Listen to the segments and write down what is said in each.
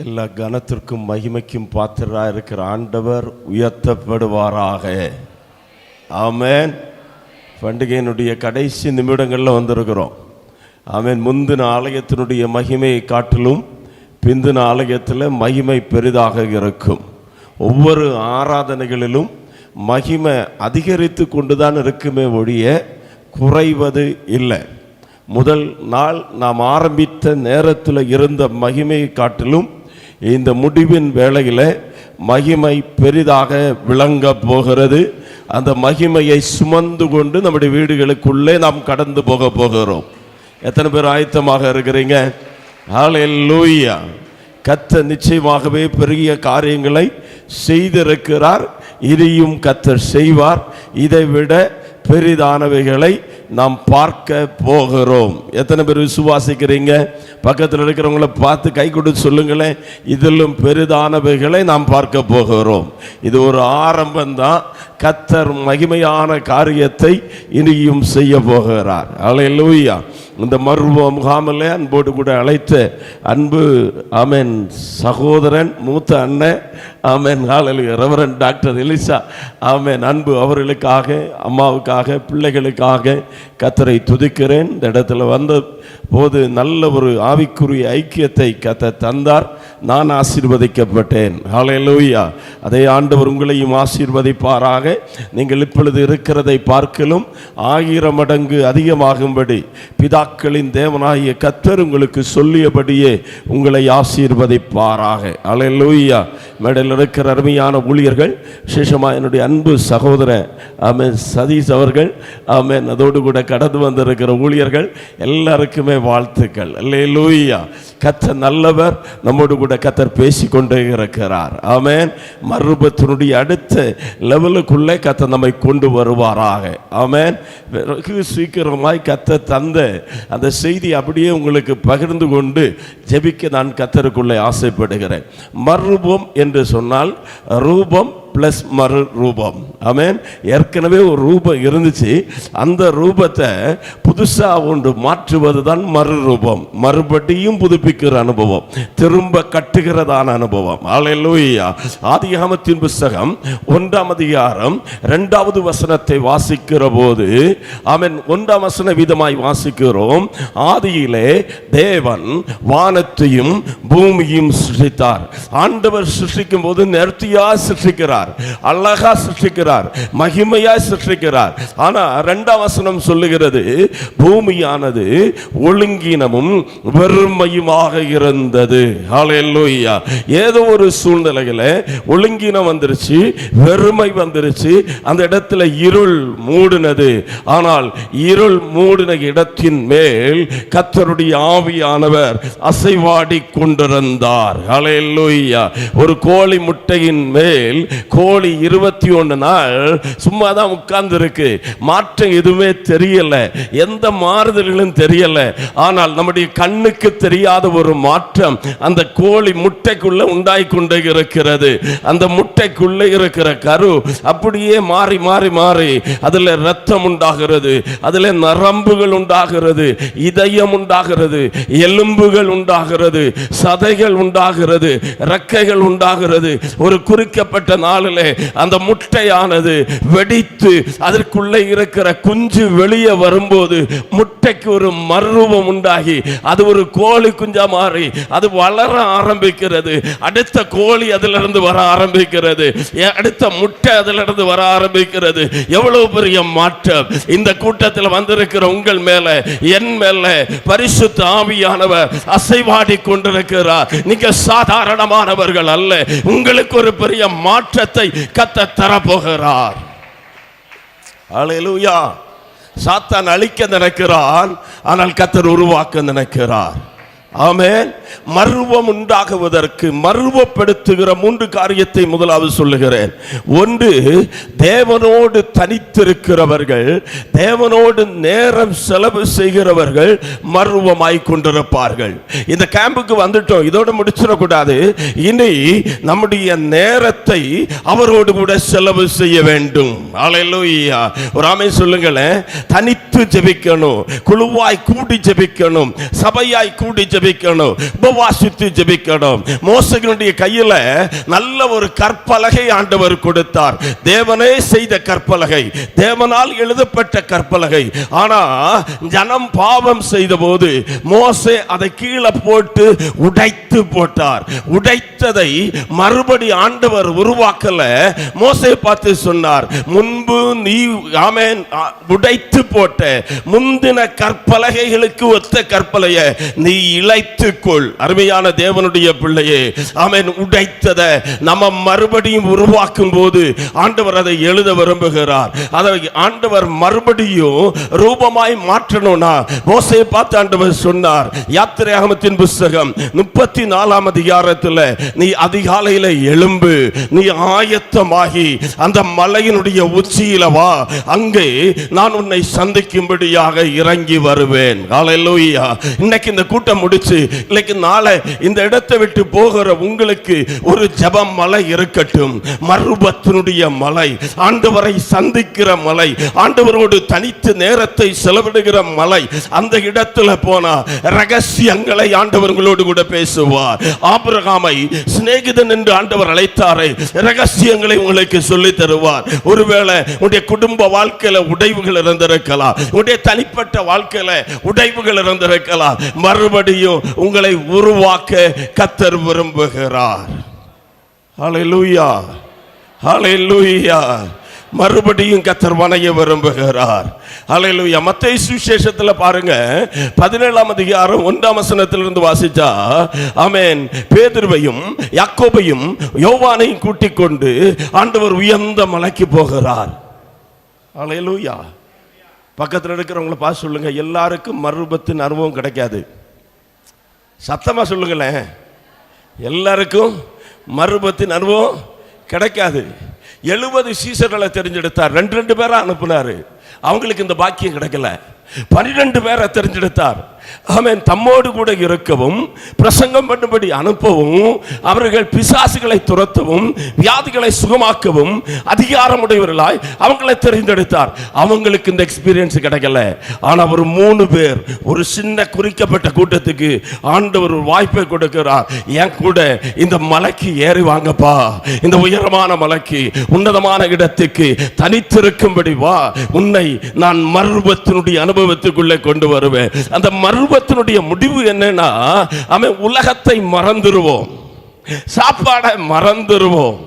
எல்லா கனத்திற்கும் மகிமைக்கும் பாத்திரராக இருக்கிற ஆண்டவர் உயர்த்தப்படுவாராக. ஆமென். பண்டிகையினுடைய கடைசி நிமிடங்களில் வந்திருக்கிறோம். ஆமென். முந்தின ஆலயத்தினுடைய மகிமையை காட்டிலும் பிந்தின ஆலயத்தில் மகிமை பெரிதாக இருக்கும். ஒவ்வொரு ஆராதனைகளிலும் மகிமை அதிகரித்து கொண்டு தான் இருக்குமே ஒழிய குறைவது இல்லை. முதல் நாள் நாம் ஆரம்பித்த நேரத்தில் இருந்த மகிமையை காட்டிலும் இந்த முடிவின் வேளையில் மகிமை பெரிதாக விளங்க போகிறது. அந்த மகிமையை சுமந்து கொண்டு நம்முடைய வீடுகளுக்குள்ளே நாம் கடந்து போகிறோம். எத்தனை பேர் ஆயத்தமாக இருக்கிறீங்க? ஹல்லேலூயா. கர்த்தர் நிச்சயமாகவே பெரிய காரியங்களை செய்திருக்கிறார். இதையும் கர்த்தர் செய்வார். இதைவிட பெரிதானவைகளை நாம் பார்க்க போகிறோம். எத்தனை பேர் விசுவாசிக்கிறீங்க? பக்கத்தில் இருக்கிறவங்கள பார்த்து கை கொடுத்து சொல்லுங்களேன், இதிலும் பெரிதானவைகளை நாம் பார்க்க போகிறோம். இது ஒரு ஆரம்பம்தான். கர்த்தர் மகிமையான காரியத்தை இனியும் செய்ய போகிறார். ஹல்லேலூயா. இந்த மர்வ முகாமில் அன்போடு கூட அழைத்த அன்பு ஆமென் சகோதரன், மூத்த அண்ணன் ஆமென் ஹல்லேலூயா ரெவரண்ட் டாக்டர் எலிசா ஆமென் அன்பு அவர்களுக்காக, அம்மாவுக்காக, பிள்ளைகளுக்காக கர்த்தரை துதிக்கிறேன். இந்த இடத்துல வந்த போது நல்ல ஒரு ஆவிக்குரிய ஐக்கியத்தை கர்த்தர் தந்தார். நான் ஆசீர்வதிக்கப்பட்டேன். ஹல்லேலூயா. அதே ஆண்டவர் உங்களையும் ஆசீர்வதிப்பாராக. நீங்கள் இப்பொழுது இருக்கிறதை பார்க்கலும் 1000 மடங்கு அதிகமாகும்படி பிதாக்களின் தேவனாகிய கர்த்தர் உங்களுக்கு சொல்லியபடியே உங்களை ஆசீர்வதிப்பாராக. ஹல்லேலூயா. மேடையில் இருக்கிற அருமையான ஊழியர்கள், விசேஷமாக என்னுடைய அன்பு சகோதரன் ஆமென் சதீஷ் அவர்கள் ஆமென், அதோடு கூட கடந்து வந்திருக்கிற ஊழியர்கள் எல்லாருக்குமே வாழ்த்துக்கள். ஹல்லேலூயா. கர்த்தர் நல்லவர். நம்மோடு கூட கர்த்தர் பேசிக்கொண்டே இருக்கிறார். ஆமென். மறுபத்தினுடைய அடுத்த லெவலுக்குள்ளே கர்த்தர் நம்மை கொண்டு வருவாராக. ஆமென். வெகு சீக்கிரமாய் கர்த்தர் தந்த அந்த செய்தி அப்படியே உங்களுக்கு பகிர்ந்து கொண்டு ஜெபிக்க நான் கர்த்தருக்குள்ளே ஆசைப்படுகிறேன். மறுரூபம் என்று சொன்னால் ரூபம் பிளஸ் மறு ரூபம். ஆமென். ஏற்கனவே ஒரு ரூபம் இருந்துச்சு. அந்த ரூபத்தை புதுசாக ஒன்று மாற்றுவது தான் மறு ரூபம். மறுபடியும் புதுப்பிக்கிற அனுபவம், திரும்ப கட்டுகிறதான அனுபவம். ஹல்லேலூயா. ஆதியாகமத்தின் புத்தகம் 1ஆம் அதிகாரம் 2வது வசனத்தை வாசிக்கிற போது ஆமென் 1ஆம் வசன விதமாய் வாசிக்கிறோம். ஆதியிலே தேவன் வானத்தையும் பூமியையும் சிருஷ்டித்தார். ஆண்டவர் சிருஷ்டிக்கும் போது நேர்த்தியா சிருஷ்டிக்கிறார், அழகா சிருஷ்டிக்கிறார், மகிமையா சிருஷ்டிக்கிறார். ஆனா 2ஆம் வசனம் சொல்லுகிறது, பூமியானது ஒழுங்கினமும் வெறுமையுமாக இருந்தது. ஹல்லேலூயா. ஏதோ ஒரு சூழ்நிலையில ஒழுங்கினம் வந்துருச்சு, வெறுமை வந்துருச்சு. அந்த இடத்துல இருள் மூடினது. ஆனால் இருள் மூடின இடத்தின் மேல் கர்த்தருடைய ஆவியானவர் அசைவாடி கொண்டிருந்தார். ஹல்லேலூயா. ஒரு கோழி முட்டையின் மேல் கோழி 21 நாள் சும்மா தான் உட்கார்ந்து இருக்கு. மாற்றம் எதுவுமே தெரியல, எந்த மாறுதல்களும் தெரியல. ஆனால் நம்முடைய கண்ணுக்கு தெரியாத ஒரு மாற்றம் அந்த கோழி முட்டைக்குள்ள உண்டாய் கொண்டே இருக்கிறது. அந்த முட்டைக்குள்ள இருக்கிற கரு அப்படியே மாறி மாறி மாறி அதுல ரத்தம் உண்டாகிறது, அதுல நரம்புகள் உண்டாகிறது, இதயம் உண்டாகிறது, எலும்புகள் உண்டாகிறது, சதைகள் உண்டாகிறது, ரெக்கைகள் உண்டாகிறது. ஒரு குறிக்கப்பட்ட நாளில் அந்த முட்டையானது வெடித்து அதற்குள்ளே இருக்கிற குஞ்சு வெளியே வரும்போது முட்டைக்கு ஒரு மறுரூபம் உண்டாகி அது ஒரு கோழி குஞ்சா மாறி அது வளர ஆரம்பிக்கிறது. அடுத்த கோழி அதிலிருந்து வர ஆரம்பிக்கிறது, அடுத்த முட்டை அதிலிருந்து வர ஆரம்பிக்கிறது. எவ்வளவு பெரிய மாற்றம்! இந்த கூட்டத்தில் வந்திருக்கிற உங்கள் மேல, என் மேல பரிசுத்த ஆவியானவர் அசைவாடி கொண்டிருக்கிறார். நீங்க சாதாரணமானவர்கள் அல்ல. உங்களுக்கு ஒரு பெரிய மாற்றத்தை கர்த்தர் தரப்போகிறார். ஹல்லேலூயா. சாத்தான் அழிக்க நினைக்கிறான், ஆனால் கர்த்தர் உருவாக்க நினைக்கிறார். ஆமென். மர்வம் உண்டாகுவதற்கு மர்வப்படுத்துகிற 3 காரியத்தை முதலாவது சொல்லுகிறேன். ஒன்று, தேவனோடு தனித்திருக்கிறவர்கள், தேவனோடு நேரம் செலவு செய்கிறவர்கள் மர்வமாய் கொண்டிருப்பார்கள். இந்த கேம்புக்கு வந்துட்டோம், இதோடு முடிச்சிடக்கூடாது. இனி நம்முடைய நேரத்தை அவரோடு கூட செலவு செய்ய வேண்டும். ஹல்லேலூயா. ஒரு ஆமென் சொல்லுங்களேன். தனித்து ஜெபிக்கணும், குழுவாய் கூடி ஜெபிக்கணும், சபையாய் கூடி ஜெபிக்கணும், உபவாசித்து ஜெபிக்கணும். மோசேயினுடைய கையில நல்ல ஒரு கற்பலகை ஆண்டவர் கொடுத்தார். தேவனே செய்த கற்பலகை, தேவனால் எழுதப்பட்ட கற்பலகை. ஆனா ஜனம் பாவம் செய்த போது மோசே அதை கீழே போட்டு உடைத்து போட்டார். உடைத்ததை மறுபடி ஆண்டவர் உருவாக்கல. மோசே பார்த்து சொன்னார், முன்பு நீ ஆமென் உடைத்து போட்ட முந்தின கற்பலகைகளுக்கு ஒத்த கற்பலையை நீ இழைத்துக்கொள். அருமையான தேவனுடைய பிள்ளையே, ஆமென், உடைத்ததை நம்ம மறுபடியும் உருவாக்கும் போது ஆண்டவர் அதை எழுத விரும்புகிறார். அதை ஆண்டவர் மறுபடியும் ரூபமாய் மாற்றணும்னா மோசேயை பார்த்து ஆண்டவர் சொன்னார், யாத்திராகமத்தின் புத்தகம் 34ஆம் அதிகாரத்தில், நீ அதிகாலையில எழும்பு, நீ ஆயத்தமாகி அந்த மலையினுடைய உச்சியில வா, அங்கே நான் உன்னை சந்திக்கும்படியாக இறங்கி வருவேன். ஹல்லேலூயா. இன்னைக்கு இந்த கூட்டம் முடிச்சு இன்னைக்கு நாளை இந்த இடத்தை விட்டு போகிற உங்களுக்கு ஒரு ஜெபம் மலை இருக்கட்டும். மறுபத்தினுடைய மலை, ஆண்டவரை சந்திக்கிற மலை, ஆண்டவரோடு தனித்து நேரத்தை செலவிடுகிற மலை. அந்த இடத்துல போனா ரகசியங்களை ஆண்டவர்களோடு கூட பேசுவார். ஆபிரகாமை சிநேகிதன் என்று ஆண்டவர் அழைத்தாரே, ரகசியங்களை உங்களுக்கு சொல்லி தருவார். ஒருவேளை உடைய குடும்ப வாழ்க்கையில உடைவுகள் இருந்திருக்கலாம், உடைய தனிப்பட்ட வாழ்க்கையில உடைவுகள் இருந்திருக்கலாம். மறுபடியும் உங்களை உருவாக்க கர்த்தர் விரும்புகிறார். ஹல்லேலூயா, ஹல்லேலூயா. மறுபடியும் கர்த்தர் வணைய விரும்புகிறார். ஹல்லேலூயா. மத்தேயு சுவிசேஷத்துல பாருங்க, 17ஆம் அதிகாரம் 1ஆம் வசனத்திலிருந்து வாசிச்சா, ஆமென், பேதுருவையும் யாக்கோபையும் யோவானையும் கூட்டிக் கொண்டு ஆண்டவர் உயர்ந்த மலைக்கு போகிறார். ஹல்லேலூயா. பக்கத்தில் இருக்கிறவங்கள பார்த்து சொல்லுங்க, எல்லாருக்கும் மறுபத்தின் அனுபவம் கிடைக்காது. சத்தமா சொல்லுங்களேன், எல்லாருக்கும் மறுபத்தின் அனுபவம் கிடைக்காது. 70 சீசர்களை தெரிஞ்செடுத்தார், 2 பேரை அனுப்புனாரு, அவங்களுக்கு இந்த பாக்கியம் கிடைக்கல. 12 பேரை தெரிஞ்செடுத்தார், ஆமென், தம்மோடு கூட இருக்கவும் பிரசங்கம் பண்ணும்படி அனுப்பவும் அவர்கள் பிசாசுகளை துரத்தவும் வியாதிகளை சுகமாக்கவும் அதிகாரமுடையவர்களாய் அவங்களை தெரிந்தெடுத்தார். அவங்களுக்கு இந்த எக்ஸ்பீரியன்ஸ் கிடைக்கல. ஆனா ஒரு 3 பேர், ஒரு சின்ன குறிக்கப்பட்ட கூட்டத்துக்கு ஆண்டவர் ஒரு வாய்ப்பை கொடுக்கிறார். என் கூட இந்த மலைக்கு ஏறி வாங்கப்பா, இந்த உயரமான மலைக்கு, உன்னதமான இடத்துக்கு தனித்திருக்கும்படி வா, உன்னை நான் மறுபத்தினுடைய அனுபவத்துக்குள்ளே கொண்டு வருவேன். அந்த மறுபத்தினுடைய முடிவு என்னன்னா, அவன் உலகத்தை மறந்துருவோம், சாப்பாடை மறந்துருவோம்,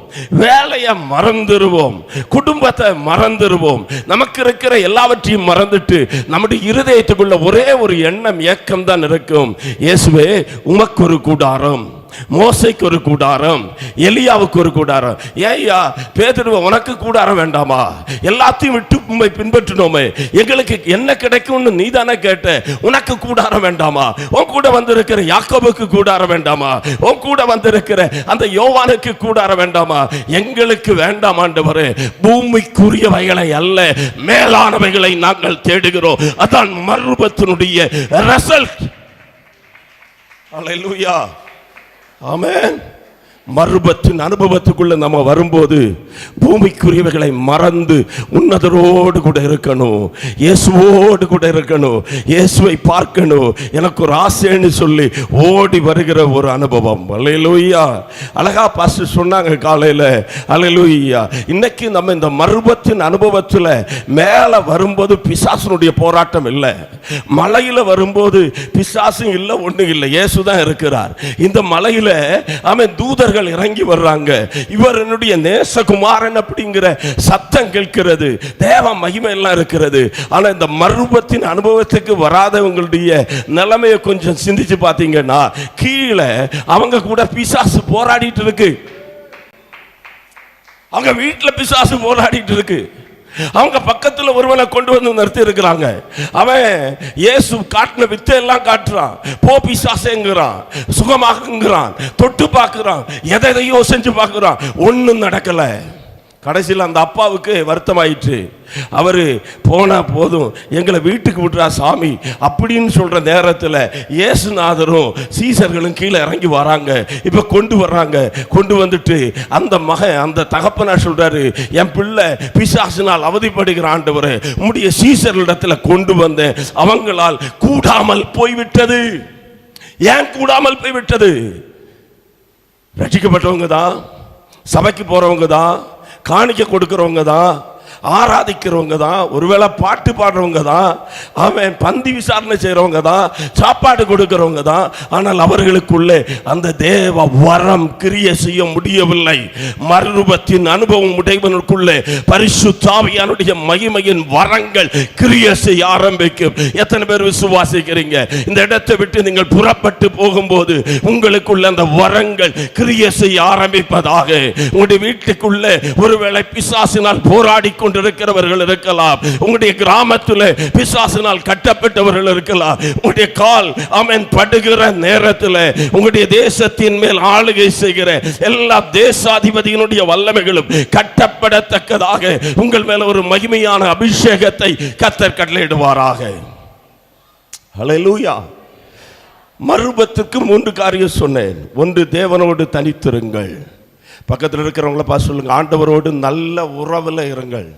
வேலையை மறந்துருவோம், குடும்பத்தை மறந்துருவோம், நமக்கு இருக்கிற எல்லாவற்றையும் மறந்துட்டு நம்முடைய இருதயத்துக்குள்ள ஒரே ஒரு எண்ணம், ஏக்கம் தான் இருக்கும். இயேசுவே, உமக்கு ஒரு கூடாரம், மோசேக்கு ஒரு கூடாரம், எலியாவுக்கு ஒரு கூடாரம். ஏய்யா பேதுருவே, உனக்கு கூடாரம் வேண்டாமா? எல்லாத்தையும் விட்டு உம்மை பின்பற்றினோமே, எங்களுக்கு என்ன கிடைக்கும்னு நீ தானே கேட்ட, உனக்கு கூடாரம் வேண்டாமா? உன் கூட வந்திருக்கிற யாக்கோபுக்கு கூடாரம் வேண்டாமா? உன் கூட வந்திருக்கிற அந்த யோவானுக்கு கூடாரம் வேண்டாமா? எங்களுக்கு வேண்டாம் ஆண்டவரே, பூமிக்குரியவைகளை அல்ல, மேலானவைகளை நாங்கள் தேடுகிறோம். அதான் மறுபத்தினுடைய ரிசல்ட். ஹல்லேலூயா, ஆமென். மறுபத்தின் அனுபவத்துக்குள்ள நம்ம வரும்போது பூமிக்குரியவைகளை மறந்து உன்னதரோடு கூட இருக்கணும், இயேசுவோடு கூட இருக்கணும், இயேசுவை பார்க்கணும், எனக்கு ஒரு ஆசைன்னு சொல்லி ஓடி வருகிற ஒரு அனுபவம். அல்லேலூயா. அழகா பாஸ்டர் சொன்னாங்க காலையில். அல்லேலூயா. இன்னைக்கு நம்ம இந்த மறுபத்தின் அனுபவத்தில் மேலே வரும்போது பிசாசுனுடைய போராட்டம் இல்லை, மலையில் வரும்போது பிசாசும் இல்லை, ஒன்றும் இல்லை, இயேசு தான் இருக்கிறார். இந்த மலையில் அவன் தூதர் இறங்கி வர்றாங்க. இவர் என்னுடைய நேசகுமாரன் அப்படிங்கிற சத்தம் கேட்கிறது, தேவ மகிமை எல்லாம் இருக்கிறது. ஆனா இந்த மறுபத்தின் அனுபவத்துக்கு வராதவங்களுடைய நிலைமையை கொஞ்சம் சிந்திச்சு பார்த்தீங்கன்னா, கீழே அவங்க கூட பிசாசு போராடிட்டு இருக்கு, அவங்க வீட்டில் பிசாசு போராடிட்டு இருக்கு, அவங்க பக்கத்தில் ஒருவனை கொண்டு வந்து நிறுத்தி இருக்கிறாங்க. அவன் இயேசு காட்டின வித்தை எல்லாம் காட்டுறான், போ பிசாசேங்கிறான், சுகமாக்குங்கிறான், தொட்டு பார்க்கிறான், எதையோ செஞ்சு பார்க்கிறான், ஒன்றும் நடக்கல. கடைசியில் அந்த அப்பாவுக்கு வருத்தமாயிற்று. அவர் போனா போதும், எங்களை வீட்டுக்கு விட்டுறா சாமி அப்படின்னு சொல்ற நேரத்தில் இயேசுநாதரும் சீசர்களும் கீழே இறங்கி வராங்க. இப்ப கொண்டு வர்றாங்க. கொண்டு வந்துட்டு அந்த மகன், அந்த தகப்பனார் சொல்றாரு, என் பிள்ளை பிசாசினால் அவதிப்படுகிற ஆண்டவரே, உம்முடைய சீசர்களிடத்தில் கொண்டு வந்தேன், அவங்களால் கூடாமல் போய்விட்டது. ஏன் கூடாமல் போய்விட்டது? ரட்சிக்கப்பட்டவங்க தான், சபைக்கு போறவங்க தான், காணிக்க கொடுக்கிறவங்க தான், ஆராதிக்கிறவங்க தான், ஒருவேளை பாட்டு பாடுறவங்க தான், அவன் பந்தி விசாரணை செய்யறவங்க தான், சாப்பாடு கொடுக்கிறவங்க தான். ஆனால் அவர்களுக்குள்ளே அந்த தேவ வரம் கிரியை செய்ய முடியவில்லை. மறுரூபத்தின் அனுபவம் உடையவனுக்குள்ளே பரிசுத்த ஆவியானுடைய மகிமையின் வரங்கள் கிரியை செய்ய ஆரம்பிக்கும். எத்தனை பேர் விசுவாசிக்கிறீங்க? இந்த இடத்தை விட்டு நீங்கள் புறப்பட்டு போகும்போது உங்களுக்குள்ள அந்த வரங்கள் கிரியை செய்ய ஆரம்பிப்பதாக. உங்களுடைய வீட்டுக்குள்ளே ஒருவேளை பிசாசினால் போராடி இருக்கிறவர்கள் இருக்கலாம், உங்களுடைய கிராமத்தில் பிசாசினால் கட்டப்பட்டவர்கள் இருக்கலாம், உங்களுடைய கால் ஆமென் படுகிற நேரத்தில் உங்களுடைய தேசத்தின் மேல் ஆளுகை செய்கிற எல்லா தேசாதிபதியினுடைய வல்லமைகளும் கட்டப்படத்தக்கதாக உங்கள் மேல ஒரு மகிமையான அபிஷேகத்தை கர்த்தர் கட்டளையிடுவாராக. ஹல்லேலூயா. மறுரூபத்திற்கு 3 காரியம் சொன்னேன். ஒன்று, தேவனோடு தனித்திருங்கள். பக்கத்தில் இருக்கிறவங்கள பார்த்து சொல்லுங்க, ஆண்டவரோடு நல்ல உறவில் இருங்கள்.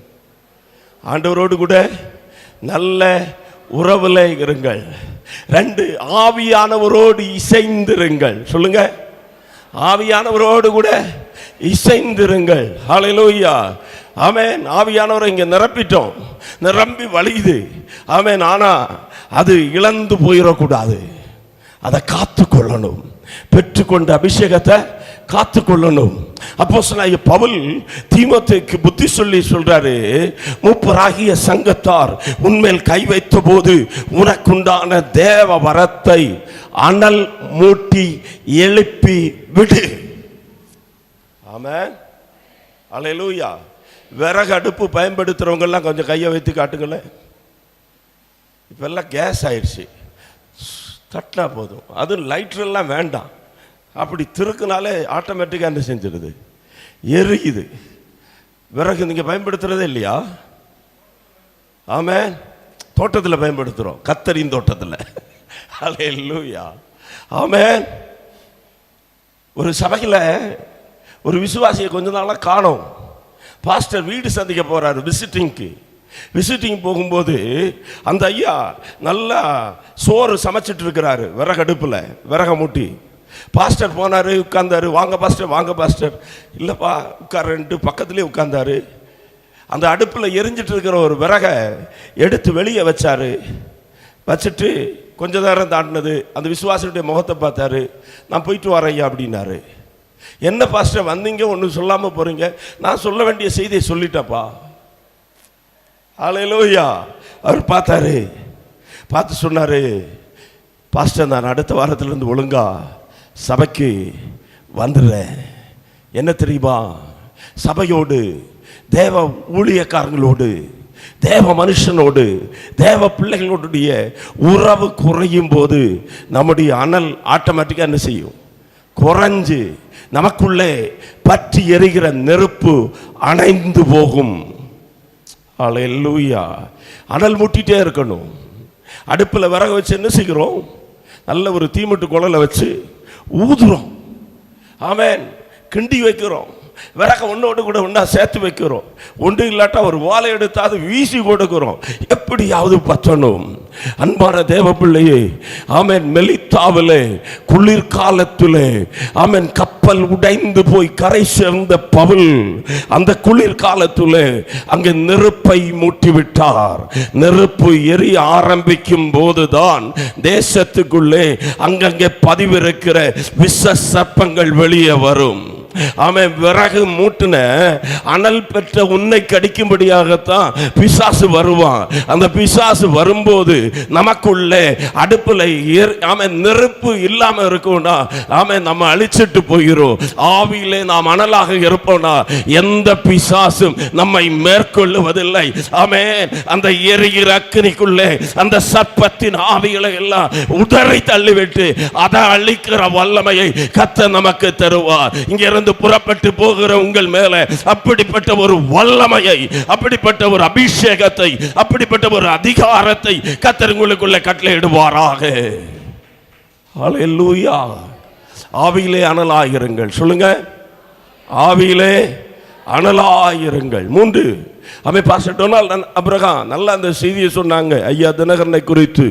ஆண்டவரோடு கூட நல்ல உறவில் இருங்கள். 2, ஆவியானவரோடு இசைந்திருங்கள். சொல்லுங்க, ஆவியானவரோடு கூட இசைந்திருங்கள். ஹல்லேலூயா. ஆமென். ஆவியானவரை இங்க நிரப்பிட்டோம், நிரம்பி வழியுது. ஆமென். ஆனா அது இழந்து போயிடக்கூடாது, அதை காத்துக்கொள்ளணும். பெற்றுக்கொண்ட அபிஷேகத்தை காத்துக்கொள்ளணும். அப்போஸ்தலனாகிய பவுல் தீமோத்தேயுக்கு புத்தி சொல்லி சொல்றாரு, மூப்பராகிய சங்கத்தார் உன்மேல் கை வைத்த போது உனக்குண்டான தேவ வரத்தை அனல் மூட்டி எழுப்பி விடு. ஆமென். அல்லேலூயா. விறகு அடுப்பு பயன்படுத்துறவங்க எல்லாம் கொஞ்சம் கையை வைத்து காட்டுங்களேன். இப்பெல்லாம் கேஸ் ஆயிடுச்சு, தட்டினா போதும். அதுவும் லைட்டரெல்லாம் வேண்டாம், அப்படி திருக்குனாலே ஆட்டோமேட்டிக்காக என்ன செஞ்சிருது, எரியுது. விறகு நீங்கள் பயன்படுத்துறதே இல்லையா? ஆமென். தோட்டத்தில் பயன்படுத்துகிறோம், கத்தரின் தோட்டத்தில். அல்லேலூயா. ஆமென். ஒரு சபையில் ஒரு விசுவாசியை கொஞ்ச நாளாக காணோம். பாஸ்டர் வீடு சந்திக்க போகிறாரு விசிட்டிங் போகும்போது அந்த ஐயா நல்லா சோறு சமைச்சிட்டு இருக்கிறாரு விறகடுப்பில், விறக மூட்டி. பாஸ்டர் போனார், உட்கார்ந்தாரு. வாங்க பாஸ்டர், வாங்க பாஸ்டர். இல்லைப்பா உட்காரன்ட்டு பக்கத்துலேயே உட்கார்ந்தாரு. அந்த அடுப்பில் எரிஞ்சிட்டு இருக்கிற ஒரு விறகை எடுத்து வெளியே வச்சாரு. வச்சுட்டு கொஞ்ச நேரம் தாண்டினது அந்த விசுவாசியுடைய முகத்தை பார்த்தாரு. நான் போயிட்டு வரேன் ஐயா அப்படின்னாரு. என்ன பாஸ்டர் வந்தீங்க, ஒன்றும் சொல்லாமல் போகிறீங்க? நான் சொல்ல வேண்டிய செய்தியை சொல்லிட்டப்பா. ஹல்லேலூயா. அவர் பார்த்தாரு, பார்த்து சொன்னார், பாஸ்டர் நான் அடுத்த வாரத்திலிருந்து ஒழுங்கா சபைக்கு வந்துடுறேன். என்ன தெரியுமா, சபையோடு, தேவ ஊழியக்காரங்களோடு, தேவ மனுஷனோடு, தேவ பிள்ளைகளோடைய உறவு குறையும் போது நம்முடைய அனல் ஆட்டோமேட்டிக்காக என்ன செய்யும், குறைஞ்சு நமக்குள்ளே பற்றி எரிகிற நெருப்பு அணைந்து போகும். அல்லேலூயா. அனல் மூட்டிகிட்டே இருக்கணும். அடுப்பில் விறகு வச்சு என்ன செய்கிறோம், நல்ல ஒரு தீமட்டு குழலை வச்சு ஊதுறோம். ஆமென். கிண்டி வைக்கிறோம். விறக ஒன்றோடு கூட ஒன்றா சேர்த்து வைக்கிறோம். ஒன்று இல்லாட்டா ஒரு வாழை எடுத்தாது வீசி கொடுக்கிறோம். எப்படியாவது பற்றணும். அன்பான தேவ பிள்ளையே, ஆமென், மெலித்தாவிலே குளிர்காலத்திலே ஆமென் கப்பல் உடைந்து போய் கரை சேர்ந்த பவுல் அந்த குளிர்காலத்திலே அங்கே நெருப்பை மூட்டிவிட்டார். நெருப்பு எரிய ஆரம்பிக்கும் போதுதான் தேசத்துக்குள்ளே அங்கங்கே பதிவிருக்கிற விஷ சர்ப்பங்கள் வெளியே வரும். அவன் விறகு மூட்டின அனல் பெற்ற உன்னை கடிக்கும்படியாகத்தான் பிசாசு வருவான். அந்த பிசாசு வரும்போது நமக்குள்ளே அடுப்புல அவன் நெருப்பு இல்லாம இருக்கும்னா அவன் நம்ம அழிச்சிட்டு போயிரும். ஆவியிலே நாம் அனலாக இருப்போம்னா எந்த பிசாசும் நம்மை மேற்கொள்ளுவதில்லை. ஆமென். அந்த எரிகிற அக்கினிக்குள்ளே அந்த சர்ப்பத்தின் ஆவிகளை எல்லாம் உதறி தள்ளிவிட்டு அதை அழிக்கிற வல்லமையை கர்த்தர் நமக்கு தருவார். இங்கிருந்து புறப்பட்டு போகிற உங்கள் மேல அப்படிப்பட்ட ஒரு வல்லமையை, அப்படிப்பட்ட ஒரு அபிஷேகத்தை, அப்படிப்பட்ட ஒரு அதிகாரத்தை கர்த்தர் உங்களுக்குள்ள கட்டளையிடுவாராக. ஹல்லேலூயா. ஆவியிலே அனலாயிருங்கள். சொல்லுங்க, ஆவியிலே அனலாயிருங்கள். 3 பாஸ்டர் டொனால்ட் அப்ரஹாம் நல்ல அந்த செய்தியை சொன்னாங்க ஐயா தினகரனை குறித்து.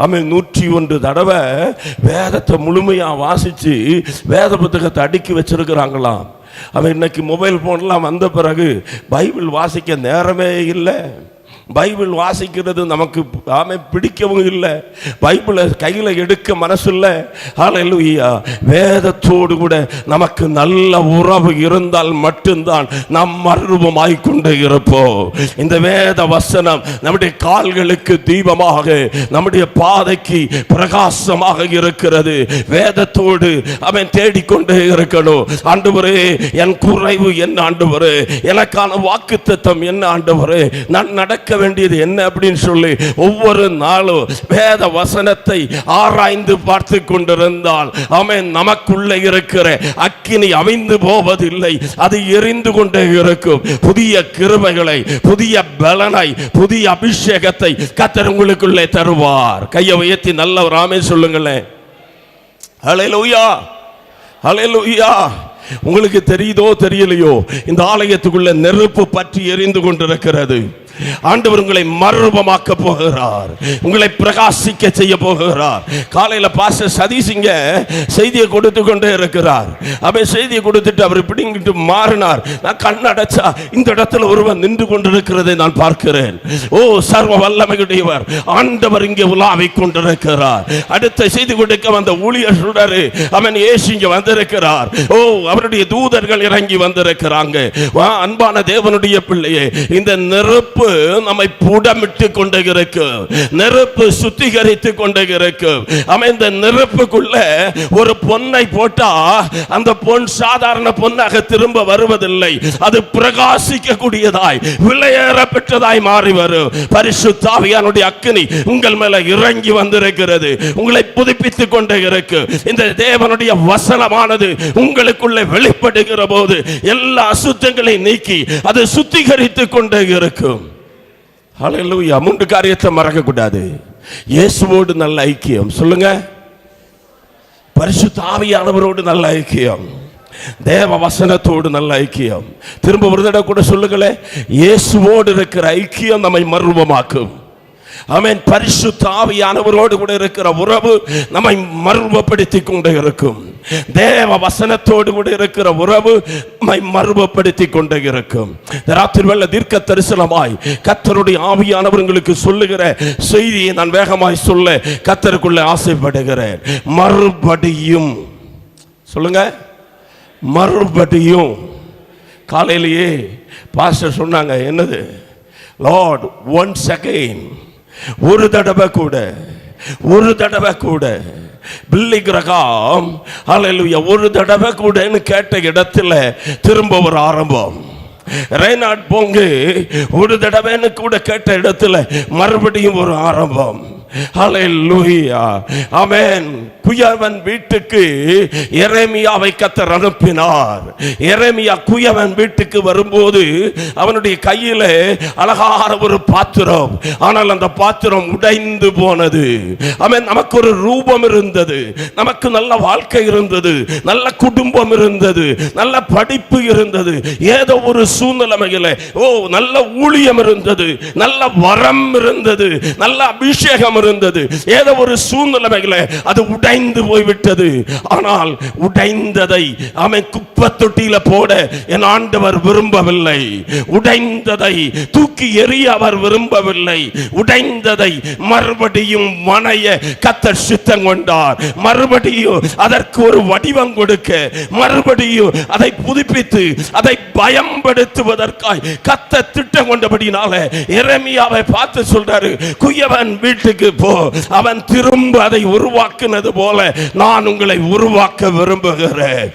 101 தடவை வேதத்தை முழுமையா வாசிச்சு வேத புத்தகத்தை அடுக்கி வச்சிருக்கிறாங்களாம். இன்னைக்கு மொபைல் போன்லாம் வந்த பிறகு பைபிள் வாசிக்க நேரமே இல்லை. பைபிள் வாசிக்கிறது நமக்கு பிடிக்கவும் இல்லை. பைபிளை கையில் எடுக்க மனசு இல்லை. ஹல்லேலூயா. வேதத்தோடு கூட நமக்கு நல்ல உறவு இருந்தால் மட்டும்தான் நாம் மர்வமாய் கொண்டு இருப்போம். இந்த வேத வசனம் நம்முடைய கால்களுக்கு தீபமாக, நம்முடைய பாதைக்கு பிரகாசமாக இருக்கிறது. வேதத்தோடு அவன் தேடிக்கொண்டே இருக்கணும். ஆண்டவரே, என் குறைவு என்ன ஆண்டவரே, எனக்கான வாக்குத்தத்தம் என்ன ஆண்டவரே, நான் நடக்க வேண்டியது என்ன அப்படின்னு சொல்லி ஒவ்வொரு நாளும் வேத வசனத்தை ஆராய்ந்து பார்த்து கொண்டிருந்தால் ஆமென், நமக்குள்ள இருக்கிற அக்கினி அவிந்து போவதில்லை, அது எரிந்து கொண்டே இருக்கும். புதிய கிருபைகளை, புதிய பலனை, புதிய அபிஷேகத்தை கர்த்தர் உங்களுக்குள்ளே தருவார். கையை உயர்த்தி நல்ல ஒரு ஆமென் சொல்லுங்களேன். ஹல்லேலூயா, ஹல்லேலூயா. உங்களுக்கு தெரியுதோ தெரியலையோ, இந்த ஆலயத்துக்குள்ள நெருப்பு பற்றி எரிந்து கொண்டிருக்கிறது. ஆண்டவர் உங்களை மறுரூபமாக்க போகிறார், உங்களை பிரகாசிக்க செய்ய போகிறார். காலையில பாஸ்டர் சதீஷிங்க செய்தியை கொடுத்து கொண்டே இருக்கிறார். அவன் செய்தியை கொடுத்துட்டு அவர் இப்படிங்கிட்டு மாறினார். நான் கண்ணடைச்சா இந்த இடத்துல ஒருவன் நின்று கொண்டிருக்கிறதை நான் பார்க்கிறேன். ஓ, சர்வ வல்லமையுடையவர் ஆண்டவர் இங்கே உலாவிக் கொண்டிருக்கிறார். அடுத்த செய்தி கொடுக்க வந்த ஊழியர் சொல்றாரு, அவன் ஏசு இங்க வந்திருக்கிறார். ஓ, அவருடைய தூதர்கள் இறங்கி வந்திருக்கிறாங்க. அன்பான தேவனுடைய பிள்ளையே, இந்த நெருப்பு நம்மை புடமிட்டு கொண்டே இருக்கு, நெருப்பு சுத்திகரித்து கொண்டே இருக்கு. இந்த நெருப்புக்குள்ள ஒரு பொன்னை போட்டா அந்த பொன் சாதாரண பொன்னாக திரும்ப வருவதில்லை, அது பிரகாசிக்க கூடியதாய் விலையேற பெற்றதாய் மாறி வரும். பரிசுத்த ஆவியானுடைய அக்கினி உங்கள் மேல இறங்கி வந்திருக்கிறது, உங்களை புதுப்பித்துக் கொண்டே இருக்கு. இந்த தேவனுடைய வசனமானது உங்களுக்குள்ளே வெளிப்படுகிற போது எல்லா அசுத்தங்களை நீக்கி அது சுத்திகரித்துக் கொண்டே இருக்கும். ஹல்லேலூயா. 3 காரியத்தை மறக்க கூடாது. இயேசுவோடு நல்ல ஐக்கியம் சொல்லுங்க, பரிசுத்த ஆவியானவரோடு நல்ல ஐக்கியம், தேவ வசனத்தோடு நல்ல ஐக்கியம். திரும்ப ஒரு தடவை கூட சொல்லுங்களே, இயேசுவோடு இருக்கிற ஐக்கியம் நம்மை மர்வமாக்கும். ஆமென். பரிசுத்த ஆவியானவரோடு கூட இருக்கிற உறவு நம்மை மர்வப்படுத்தி கொண்டே இருக்கும். தேவ வசனத்தோடு கூட இருக்கிற உறவு நம்மை மர்வப்படுத்தி கொண்டே இருக்கும். ராத்திரி வேளை தீர்க்க தரிசனமாய் கர்த்தருடைய ஆவியானவர் உங்களுக்கு சொல்லுகிற செய்தியை நான் வேகமாய் சொல்ல கர்த்தருக்குள்ள ஆசைப்படுகிறேன். மறுபடியும் சொல்லுங்க, மறுபடியும். காலையிலேயே பாஸ்டர் சொன்னாங்க, என்னது லார்ட் ஒன்ஸ் அகைன், ஒரு தடவை கூட, ஒரு தடவை கூட. பில்லி கிரகாம் ஹல்லேலூயா ஒரு தடவை கூடன்னு கேட்ட இடத்துல திரும்ப ஒரு ஆரம்பம். ரெய்னார்ட் போங்கு ஒரு தடவைன்னு கூட கேட்ட இடத்துல மறுபடியும் ஒரு ஆரம்பம். ஹல்லேலூயா. ஆமென். குயவன் வீட்டுக்கு எரேமியாவை கர்த்தர் அனுப்பினார். எரேமியா குயவன் வீட்டுக்கு வரும்போது அவனுடைய கையில அழகான ஒரு பாத்திரம், ஆனால் அந்த பாத்திரம் உடைந்து போனது. ஆமென். நமக்கு ஒரு ரூபம் இருந்தது, நமக்கு நல்ல வாழ்க்கை இருந்தது, நல்ல குடும்பம் இருந்தது, நல்ல படிப்பு இருந்தது, ஏதோ ஒரு சூழ்நிலையில நல்ல ஊழியம் இருந்தது, நல்ல வரம் இருந்தது, நல்ல அபிஷேகம் இருந்தது, ஏதோ ஒரு சூழ்நிலையில அது உடைந்து போய்விட்டது. ஆனால் உடைந்ததை அவன் குப்பை தொட்டியில போட என் ஆண்டவர் விரும்பவில்லை. உடைந்ததை தூக்கி எறிய அவர் விரும்பவில்லை. உடைந்ததை மறுபடியும் வணைய கர்த்தர் சித்தம் கொண்டார். மறுபடியும் அதற்கு ஒரு வடிவம் கொடுக்க, மறுபடியும் அதை புதுப்பித்து அதை பயன்படுத்துவதற்காய் கர்த்தர் திட்டம் கொண்டபடினால எரேமியாவை பார்த்து சொல்றாரு, குயவன் வீட்டுக்கு போ, அவன் திரும்ப அதை உருவாக்குனது போல நான் உங்களை உருவாக்க விரும்புகிறேன்.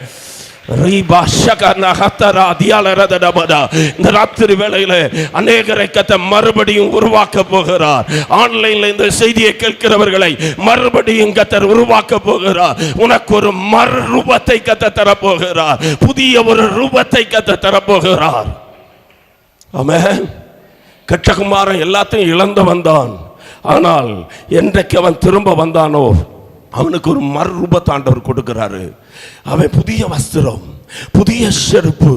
இந்த ராத்திரி வேளையில அநேகரை கர்த்தர் மறுபடியும் உருவாக்க போகிறார். ஆன்லைன்ல இந்த செய்தியை கேட்கிறவர்களை மறுபடியும் கர்த்தர் உருவாக்க போகிறார். உனக்கு ஒரு மறு ரூபத்தை கர்த்தர் தரப்போகிறார், புதிய ஒரு ரூபத்தை கர்த்தர் தரப்போகிறார். ஆமென். கெட்டகுமாரன் எல்லாத்தையும் இழந்து வந்தான், ஆனால் என்றைக்கு அவன் திரும்ப வந்தானோ அவனுக்கு ஒரு மறுரூபத்தை ஆண்டவர் கொடுக்கிறாரு. அவன் புதிய வஸ்திரம், புதிய செருப்பு,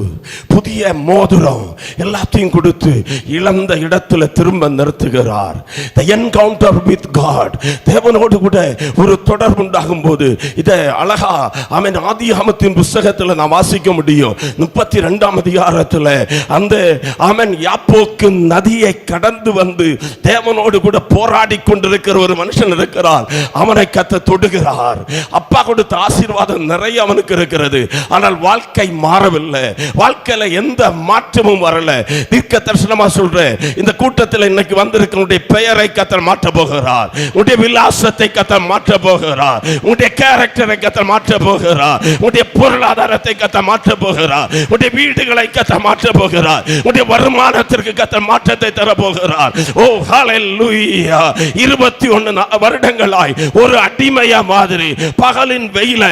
புதிய மோதிரம் எல்லாத்தையும் கொடுத்து இழந்த இடத்துல திரும்ப நிறுத்துகிறார். The encounter with God, தேவனோடு கூட ஒரு தொடர்பு உண்டாகும் போது இதை அழகா ஆமென் ஆதியாகமத்தின் புத்தகத்தில் நாம் வாசிக்க முடியும். 32ஆம் அதிகாரத்தில் அந்த ஆமென் யாப்போக்கு நதியை கடந்து வந்து தேவனோடு கூட போராடி கொண்டிருக்கிற ஒரு மனுஷன் இருக்கிறார். அவனை கர்த்தர் தொடுகிறார். அப்பா கொடுத்த ஆசீர்வாதம் நிறைய அவனுக்கு இருக்கிறது. ஆனால் வாழ்க்கை மாறவில்லை. வாழ்க்கையில எந்த மாற்றமும் வரல. தீர்க்க தரிசனமா சொல்றேன், இந்த கூட்டத்தில் இன்னைக்கு வந்திருக்கிற பெயரை கர்த்தர் மாற்ற போகிறார். உன்னுடைய விலாசத்தை கர்த்தர் மாற்ற போகிறார். உன்னுடைய கேரக்டரை கர்த்தர் மாற்ற போகிறார். உன்னுடைய பொருளாதாரத்தை கர்த்தர் மாற்ற போகிறார். உன்னுடைய வீடுகளை கர்த்தர் மாற்ற போகிறார். உன்னுடைய வருமானத்திற்கு கர்த்தர் மாற்றத்தை தர போகிறார். ஓ ஹalleluya. 21 வருடங்களாய் ஒரு அடிமையா மாதிரி பகலின் வெயில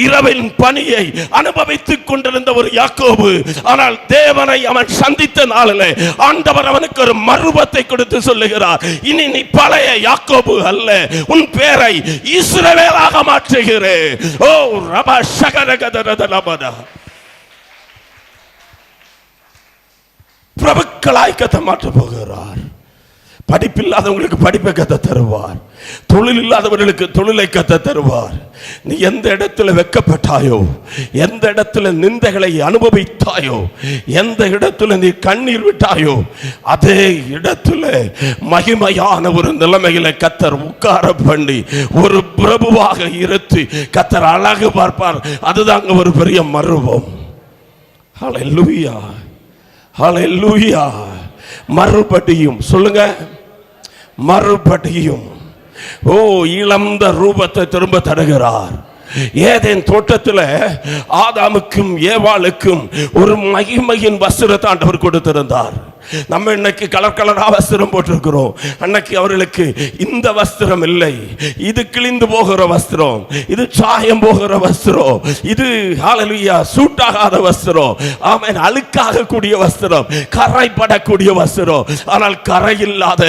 இரவின் பனியை அனுபவித்துக் கொண்டிருந்த ஒரு யாக்கோபு, ஆனால் தேவனை அவன் சந்தித்த நாளிலே ஆண்டவர் அவனுக்கு ஒரு மறுபத்தை கொடுத்து சொல்லுகிறார், இனி நீ பழைய யாக்கோபு அல்ல, உன் பேரை இஸ்ரவேலாக மாற்றுகிறேன். ஓ ரபா ஷகரகதரதலபதா. பிரபுக்களாய் கர்த்தர் மாற்ற போகிறார். படிப்பில்லாதவங்களுக்கு படிப்பை கர்த்தர் தருவார். தொழில் இல்லாதவர்களுக்கு தொழிலை கர்த்தர் தருவார். நீ எந்த இடத்துல வெட்கப்பட்டாயோ, எந்த இடத்துல நிந்தைகளை அனுபவித்தாயோ, எந்த இடத்துல நீ கண்ணீர் விட்டாயோ, அதே இடத்துல மகிமையான ஒரு நிலைமையில கர்த்தர் உட்கார பண்ணி ஒரு பிரபுவாக இருத்தி கர்த்தர் அழகு பார்ப்பார். அதுதாங்க ஒரு பெரிய மறுபம். ஹல்லேலூயா, ஹல்லேலூயா. மறுபடியும் சொல்லுங்க, மறுபடியும் ஓ இழந்த ரூபத்தை திரும்ப தருகிறார். ஏதேன் தோட்டத்தில் ஆதாமுக்கும் ஏவாளுக்கும் ஒரு மகிமையின் வஸ்திரத்தை ஆண்டவர் கொடுத்திருந்தார். நம்ம இன்னைக்கு கலர் கலரா வஸ்திரம் போட்டிருக்கிறோம். அன்னைக்கு அவர்களுக்கு இந்த வஸ்திரம் இல்லை. இது கிழிந்து போகிற வஸ்திரம், இது சாயம் போகிற வஸ்திரம், இது ஹல்லேலூயா சூட்டாகாத வஸ்திரம், ஆமென் அழுக்காக கூடிய வஸ்திரம், கரைப்படக்கூடிய வஸ்திரம். ஆனால் கரையில்லாத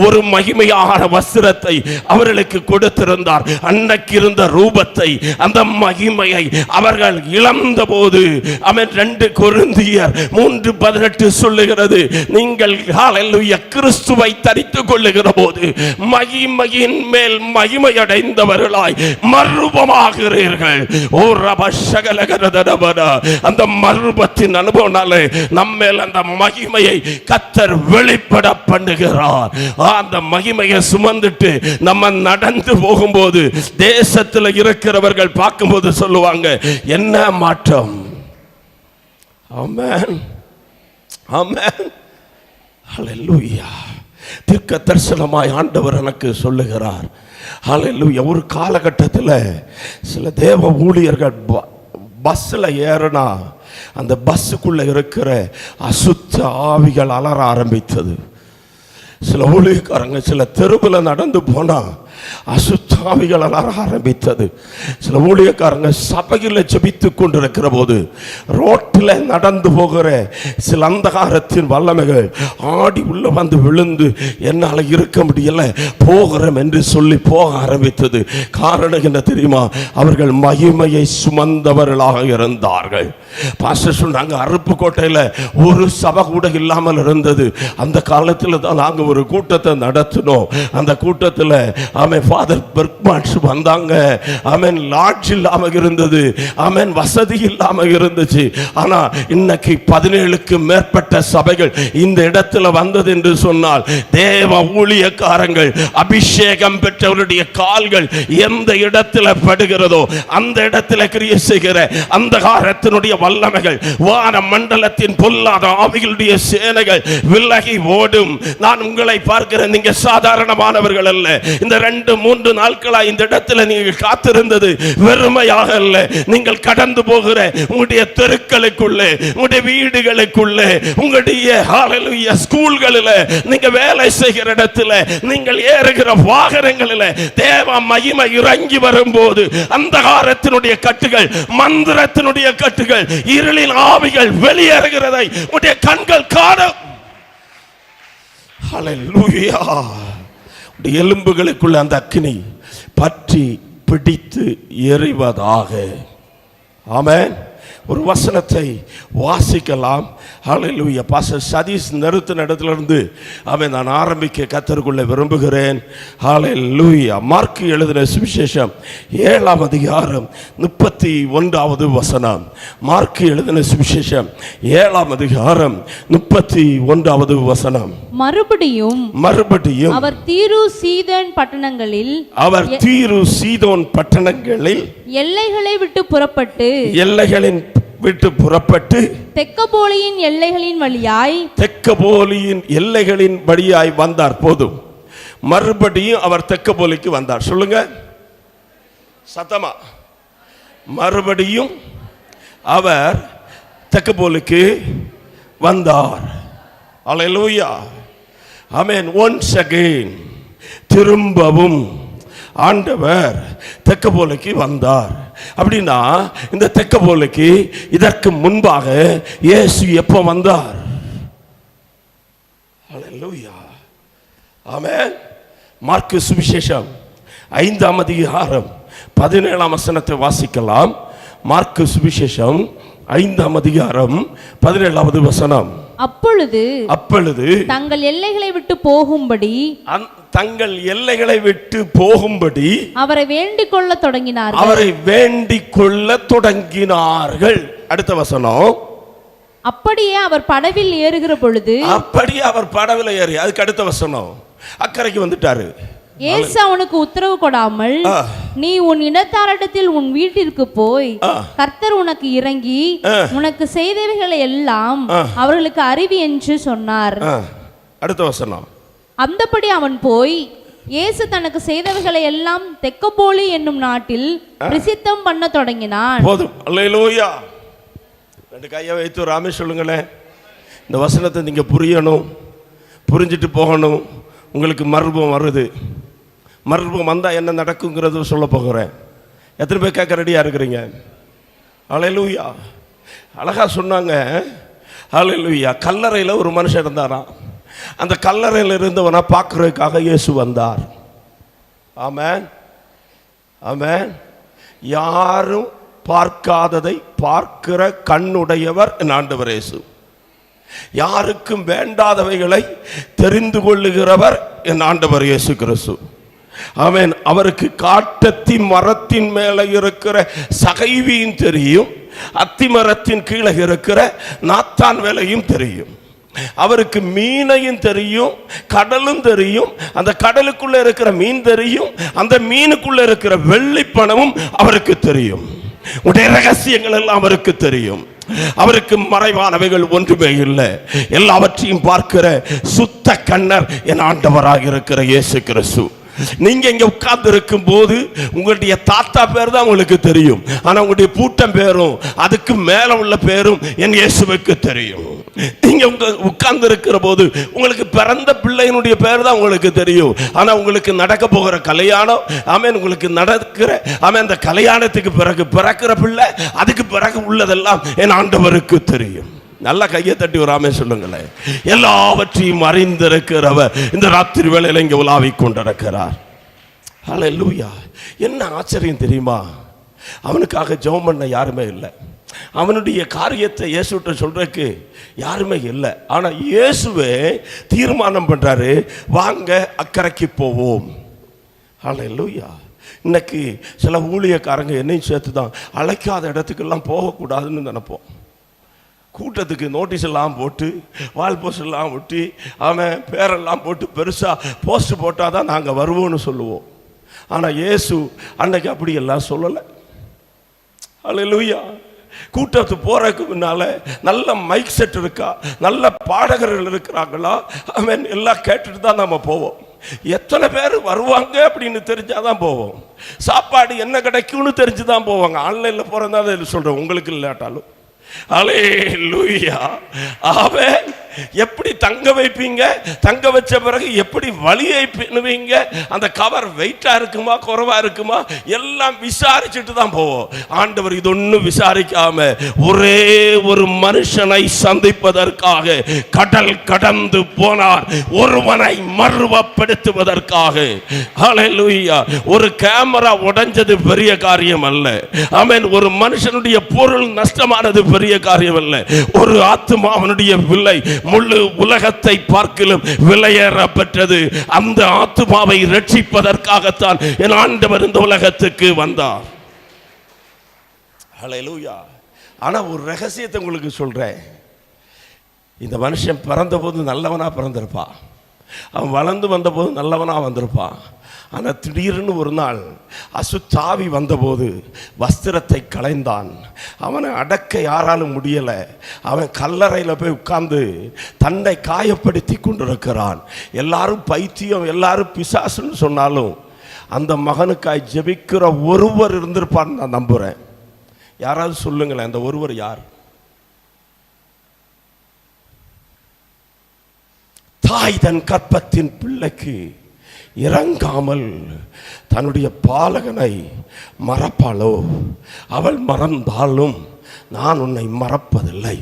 ஒரு மகிமையான வஸ்திரத்தை அவர்களுக்கு கொடுத்திருந்தார். அன்னைக்கு இருந்த ரூபத்தை, அந்த மகிமையை அவர்கள் இழந்த போது ஆமென் 2 கொரிந்தியர் 3:18 சொல்லுகிறது, நீங்கள் ஹல்லேலூயா கிறிஸ்துவை தரித்துக் கொள்ளுகிற போது மகிமையின் மேல் மகிமை அடைந்தவர்களாய் மறுபமாகிறீர்கள். ஓ ரபஷகலகரதரபரா. அந்த மறுபத்தின் அனுபவனாலே நம்மேல் அந்த மகிமையை கர்த்தர் வெளிப்பட பண்ணுகிறார். அந்த மகிமையை சுமந்துட்டு நம்ம நடந்து போகும்போது தேசத்தில் இருக்கிறவர்கள் பார்க்கும்போது சொல்லுவாங்க, என்ன மாற்றம். ஆமென், ஆமென், ஹல்லேலூயா. தீர்க்க தரிசனமாய் ஆண்டவர் எனக்கு சொல்லுகிறார். ஹல்லேலூயா. ஒரு காலகட்டத்தில் சில தேவ ஊழியர்கள் பஸ்ஸில் ஏறினா அந்த பஸ்ஸுக்குள்ள இருக்கிற அசுத்த ஆவிகள் அலற ஆரம்பித்தது. சில ஊழியக்காரங்க சில தெருவில் நடந்து போனா அசுத்தாவிகள் அலற ஆரம்பித்தது. சில ஊழியக்காரங்க சபையில் ஜெபித்துக் கொண்டிருக்கிற போது ரோட்டில் நடந்து போகிற சில அந்தகாரத்தின் வல்லமைகள் ஆடி உள்ள வந்து விழுந்து என்னால் இருக்க முடியல போகிறோம் என்று சொல்லி போக ஆரம்பித்தது. காரணம் என்ன தெரியுமா? அவர்கள் மகிமையை சுமந்தவர்களாக இருந்தார்கள். பாஸ்டர் சொன்னாங்க, அருப்புக்கோட்டையில் ஒரு சபை கூட இல்லாமல் இருந்தது. அந்த காலத்தில் தான் நாங்கள் ஒரு கூட்டத்தை நடத்தினோம். அந்த கூட்டத்தில் ஃபாதர் பெர்க்மான்ஸ் வந்தாங்க. ஆமென் லாட்ஜ் இல்லாம இருந்தது, ஆமென் வசதி இல்லாம இருந்துச்சு. ஆனா இன்னைக்கு 17க்கு மேற்பட்ட சபைகள் இந்த இடத்துல வந்தது என்று சொன்னால் தேவ ஊழியக்காரங்கள் அபிஷேகம் பெற்றவருடைய கால்கள் எந்த இடத்துல படுகிறதோ அந்த இடத்துல கிரியை செய்கிற அந்தகாரத்தினுடைய வல்லமைகள், வான மண்டலத்தின் பொல்லாத ஆவிகளுடைய சேனைகள் விலகி ஓடும். நான் உங்களை பார்க்கிறேன், நீங்க சாதாரணமானவர்கள் அல்ல. இந்த 2-3 நாட்களா இந்த இடத்துல நீங்கள் காத்திருந்தது வெறுமையாக அல்ல. நீங்கள் கடந்து போகிற உங்களுடைய தெருக்களுக்குள்ளே, உங்களுடைய வீடுகளுக்குள்ளே, உங்களுடைய ஹல்லேலூயா ஸ்கூல்களில், நீங்க வேலை செய்கிற இடத்துல, நீங்கள் ஏறுகிற வாகனங்களில் தேவ மகிமை இறங்கி வரும்போது அந்தகாரத்தினுடைய கட்டுகள், மந்திரத்தினுடைய கட்டுகள், இருளின் ஆவிகள் வெளியேறுகிறதை உங்களுடைய கண்கள் காண. ஹல்லேலூயா. எலும்புகளுக்குள்ள அந்த அக்கினி பற்றி பிடித்து எறிவதாக. ஆமென். ஒரு வசனத்தை வாசிக்கலாம். ஹல்லேலூயா. பாஸ்டர் சதீஷ் நிறுத்தின இடத்துல இருந்து நான் ஆரம்பிக்க கத்தருக்குள்ள விரும்புகிறேன். ஹல்லேலூயா. மார்க் எழுதின சுவிசேஷம் 7ஆம் அதிகாரம் 31வது வசனம். மார்க் எழுதின சுவிசேஷம் 7ஆம் அதிகாரம் 31வது வசனம். மறுபடியும் அவர் தீரு சீதோன் பட்டணங்களில் எல்லைகளை விட்டு புறப்பட்டு தெக்கப்போலியின் எல்லைகளின் வழியாய் வந்தார். போதும். மறுபடியும் அவர் தெக்கப்போலிக்கு வந்தார். சொல்லுங்க சத்தமா. மறுபடியும் அவர் தெக்கப்போலிக்கு வந்தார். அல்லேலூயா. ஆமென். ஒன்ஸ் அகைன், திரும்பவும் ஆண்டவர் தெக்கப்போலிக்கு வந்தார். அப்படின்னா இந்த தெக்கப்போலிக்கு இதற்கு முன்பாக இயேசு எப்போ வந்தார்? அல்லேலூயா. ஆமென். மார்க்கு சுவிசேஷம் 5ஆம் அதிகாரம் 17ஆம் வசனத்தை வாசிக்கலாம். மார்க்கு சுவிசேஷம் 5ஆம் அதிகாரம் 17வது வசனம். அப்பொழுது தங்கள் எல்லைகளை விட்டு போகும்படி அவரை வேண்டிக் கொள்ள தொடங்கினார்கள். அடுத்த வசனம். அப்படியே அவர் படவில் ஏறுகிற பொழுது அதுக்கு அடுத்த வசனம். அக்கறைக்கு வந்துட்டாரு. இயேசு அவனுக்கு உத்தரவு கொடாமல், நீ உன் இனத்தாரிடத்தில் உன் வீட்டிற்கு போய் கர்த்தர் உனக்கு இறங்கி உனக்கு செய்தவைகளை எல்லாம் அவர்களுக்கு அறிவி என்று சொன்னார். அடுத்த வசனம். அந்தபடி அவன் போய் இயேசு தனக்கு செய்தவைகளை எல்லாம் தெக்கப்போலி என்னும் நாட்டில் பிரசித்தம் பண்ண தொடங்கினான். போதும். அல்லேலூயா. ரெண்டு கையை வைத்து ராமே சொல்லுங்களேன். இந்த வசனத்தை நீங்க புரியணும், புரிஞ்சிட்டு போகணும். உங்களுக்கு மர்மம் வருது. மர்மம் வந்தால் என்ன நடக்குங்கிறது சொல்ல போகிறேன். எத்தனை பேர் கேட்க ரெடியாக இருக்கிறீங்க? அல்லேலூயா. அழகாக சொன்னாங்க. அல்லேலூயா. கல்லறையில் ஒரு மனுஷன் இருந்தாராம். அந்த கல்லறையில் இருந்தவனை பார்க்கறதுக்காக இயேசு வந்தார். ஆமென், ஆமென். யாரும் பார்க்காததை பார்க்கிற கண்ணுடையவர் என் ஆண்டவர் இயேசு. யாருக்கும் வேண்டாதவைகளை தெரிந்து கொள்ளுகிறவர் என் ஆண்டவர் இயேசு கிறிஸ்து. ஆமென். அவருக்கு காட்டத்தி மரத்தின் மேலே இருக்கிற சகைவியும் தெரியும், அத்தி மரத்தின் கீழே இருக்கிற நாத்தான் வேலையும் தெரியும். அவருக்கு மீனையும் தெரியும், கடலும் தெரியும், அந்த கடலுக்குள்ள இருக்கிற மீன் தெரியும், அந்த மீனுக்குள்ள இருக்கிற வெள்ளிப்பணமும் அவருக்கு தெரியும். உடைய ரகசியங்கள் எல்லாம் அவருக்கு தெரியும். அவருக்கு மறைவானவைகள் ஒன்றுமே இல்லை. எல்லாவற்றையும் பார்க்கிற சுத்த கண்ணர் என் ஆண்டவராக இருக்கிற இயேசு கிறிஸ்து. நீங்க இங்க உட்கார்ந்து இருக்கும் போது உங்களுடைய தாத்தா பேர் தான் உங்களுக்கு தெரியும். ஆனா உங்களுடைய பூட்டம் பேரும் அதுக்கு மேல உள்ள பேரும் என் இயேசுவுக்கு தெரியும். நீங்க உட்கார்ந்து இருக்கிற போது உங்களுக்கு பிறந்த பிள்ளையினுடைய பேர் தான் உங்களுக்கு தெரியும். ஆனா உங்களுக்கு நடக்க போகிற கல்யாணம், ஆமென், உங்களுக்கு நடக்கிற ஆமென் அந்த கல்யாணத்துக்கு பிறகு பிறக்கிற பிள்ளை, அதுக்கு பிறகு உள்ளதெல்லாம் என் ஆண்டவருக்கு தெரியும். நல்ல கையை தட்டி ஒரு ஆமென் சொல்லுங்களேன். எல்லாவற்றையும் அறிந்திருக்கிறவர் இந்த ராத்திரி வேளையில இங்கே உலாவிக் கொண்டிருக்கிறார். ஹல்லேலூயா. என்ன ஆச்சரியம் தெரியுமா? அவனுக்காக ஜெபம் பண்ண யாருமே இல்லை. அவனுடைய காரியத்தை இயேசுட்ட சொல்றதுக்கு யாருமே இல்லை. ஆனா இயேசுவே தீர்மானம் பண்றாரு, வாங்க அக்கறைக்கு போவோம். ஹல்லேலூயா. இன்னைக்கு சில ஊழியக்காரங்க என்னையும் சேர்த்து தான் அழைக்காத இடத்துக்கெல்லாம் போகக்கூடாதுன்னு நினைப்போம். கூட்டத்துக்கு நோட்டீஸ் எல்லாம் போட்டு, வால் போஸ்ட் எல்லாம் ஒட்டி, அவன் பேரெல்லாம் போட்டு பெருசாக போஸ்ட் போட்டால் தான் நாங்கள் வருவோம்னு சொல்லுவோம். ஆனால் இயேசு அன்னைக்கு அப்படி எல்லாம் சொல்லலை. அல்லேலூயா. கூட்டத்துக்கு போறதுக்கு முன்னால நல்ல மைக் செட் இருக்கா, நல்ல பாடகர்கள் இருக்கிறாங்களா, அவன் எல்லாம் கேட்டுட்டு தான் நம்ம போவோம். எத்தனை பேர் வருவாங்க அப்படின்னு தெரிஞ்சாதான் போவோம். சாப்பாடு என்ன கிடைக்கும்னு தெரிஞ்சுதான் போவாங்க. ஆன்லைனில் போகிறதா சொல்கிறேன், உங்களுக்கு இல்லாட்டாலும். அல்லேலூயா. அவன் எப்படி தங்க வைப்பீங்க, தங்க வச்ச பிறகு எப்படி வழியை பின்னுவீங்க, அந்த கவர் வெயிட்டா இருக்குமா குறைவா இருக்குமா எல்லாம் விசாரிச்சுட்டு தான் போவோம். ஆண்டவர் இது ஒன்றும் விசாரிக்காம ஒரே ஒரு மனுஷனை சந்திப்பதற்காக கடல் கடந்து போனார், ஒருவனை மறுவப்படுத்துவதற்காக. ஹல்லேலூயா. ஒரு கேமரா உடைஞ்சது பெரிய காரியம் அல்ல. ஆமென். ஒரு மனுஷனுடைய பொருள் நஷ்டமானது பெரிய காரியம் அல்ல. ஒரு ஆத்துமா அவனுடைய விலை முழு உலகத்தை பார்க்கிலும் விலையேறப்பட்டது. அந்த ஆத்துமாவை ரட்சிப்பதற்காகத்தான் என் ஆண்டவர் இந்த உலகத்துக்கு வந்தார். ஹல்லேலூயா. ஆனா ஒரு ரகசியத்தை உங்களுக்கு சொல்றேன். இந்த மனுஷன் பிறந்தபோது நல்லவனா பிறந்திருப்பான், அவன் வளர்ந்து வந்தபோது நல்லவனா வந்திருப்பான். ஆனால் திடீர்னு ஒரு நாள் அசுத்தாவி வந்தபோது வஸ்திரத்தை களைந்தான். அவனை அடக்க யாராலும் முடியலை. அவன் கல்லறையில் போய் உட்கார்ந்து தன்னை காயப்படுத்தி கொண்டிருக்கிறான். எல்லாரும் பைத்தியம், எல்லாரும் பிசாசுன்னு சொன்னாலும் அந்த மகனுக்காய் ஜெபிக்கிற ஒருவர் இருந்திருப்பான்னு நான் நம்புகிறேன். யாராவது சொல்லுங்களேன், அந்த ஒருவர் யார்? தாய் தன் கற்பத்தின் பிள்ளைக்கு இறங்காமல் தன்னுடைய பாலகனை மறப்பாளோ? அவள் மறந்தாலும் நான் உன்னை மறப்பதில்லை.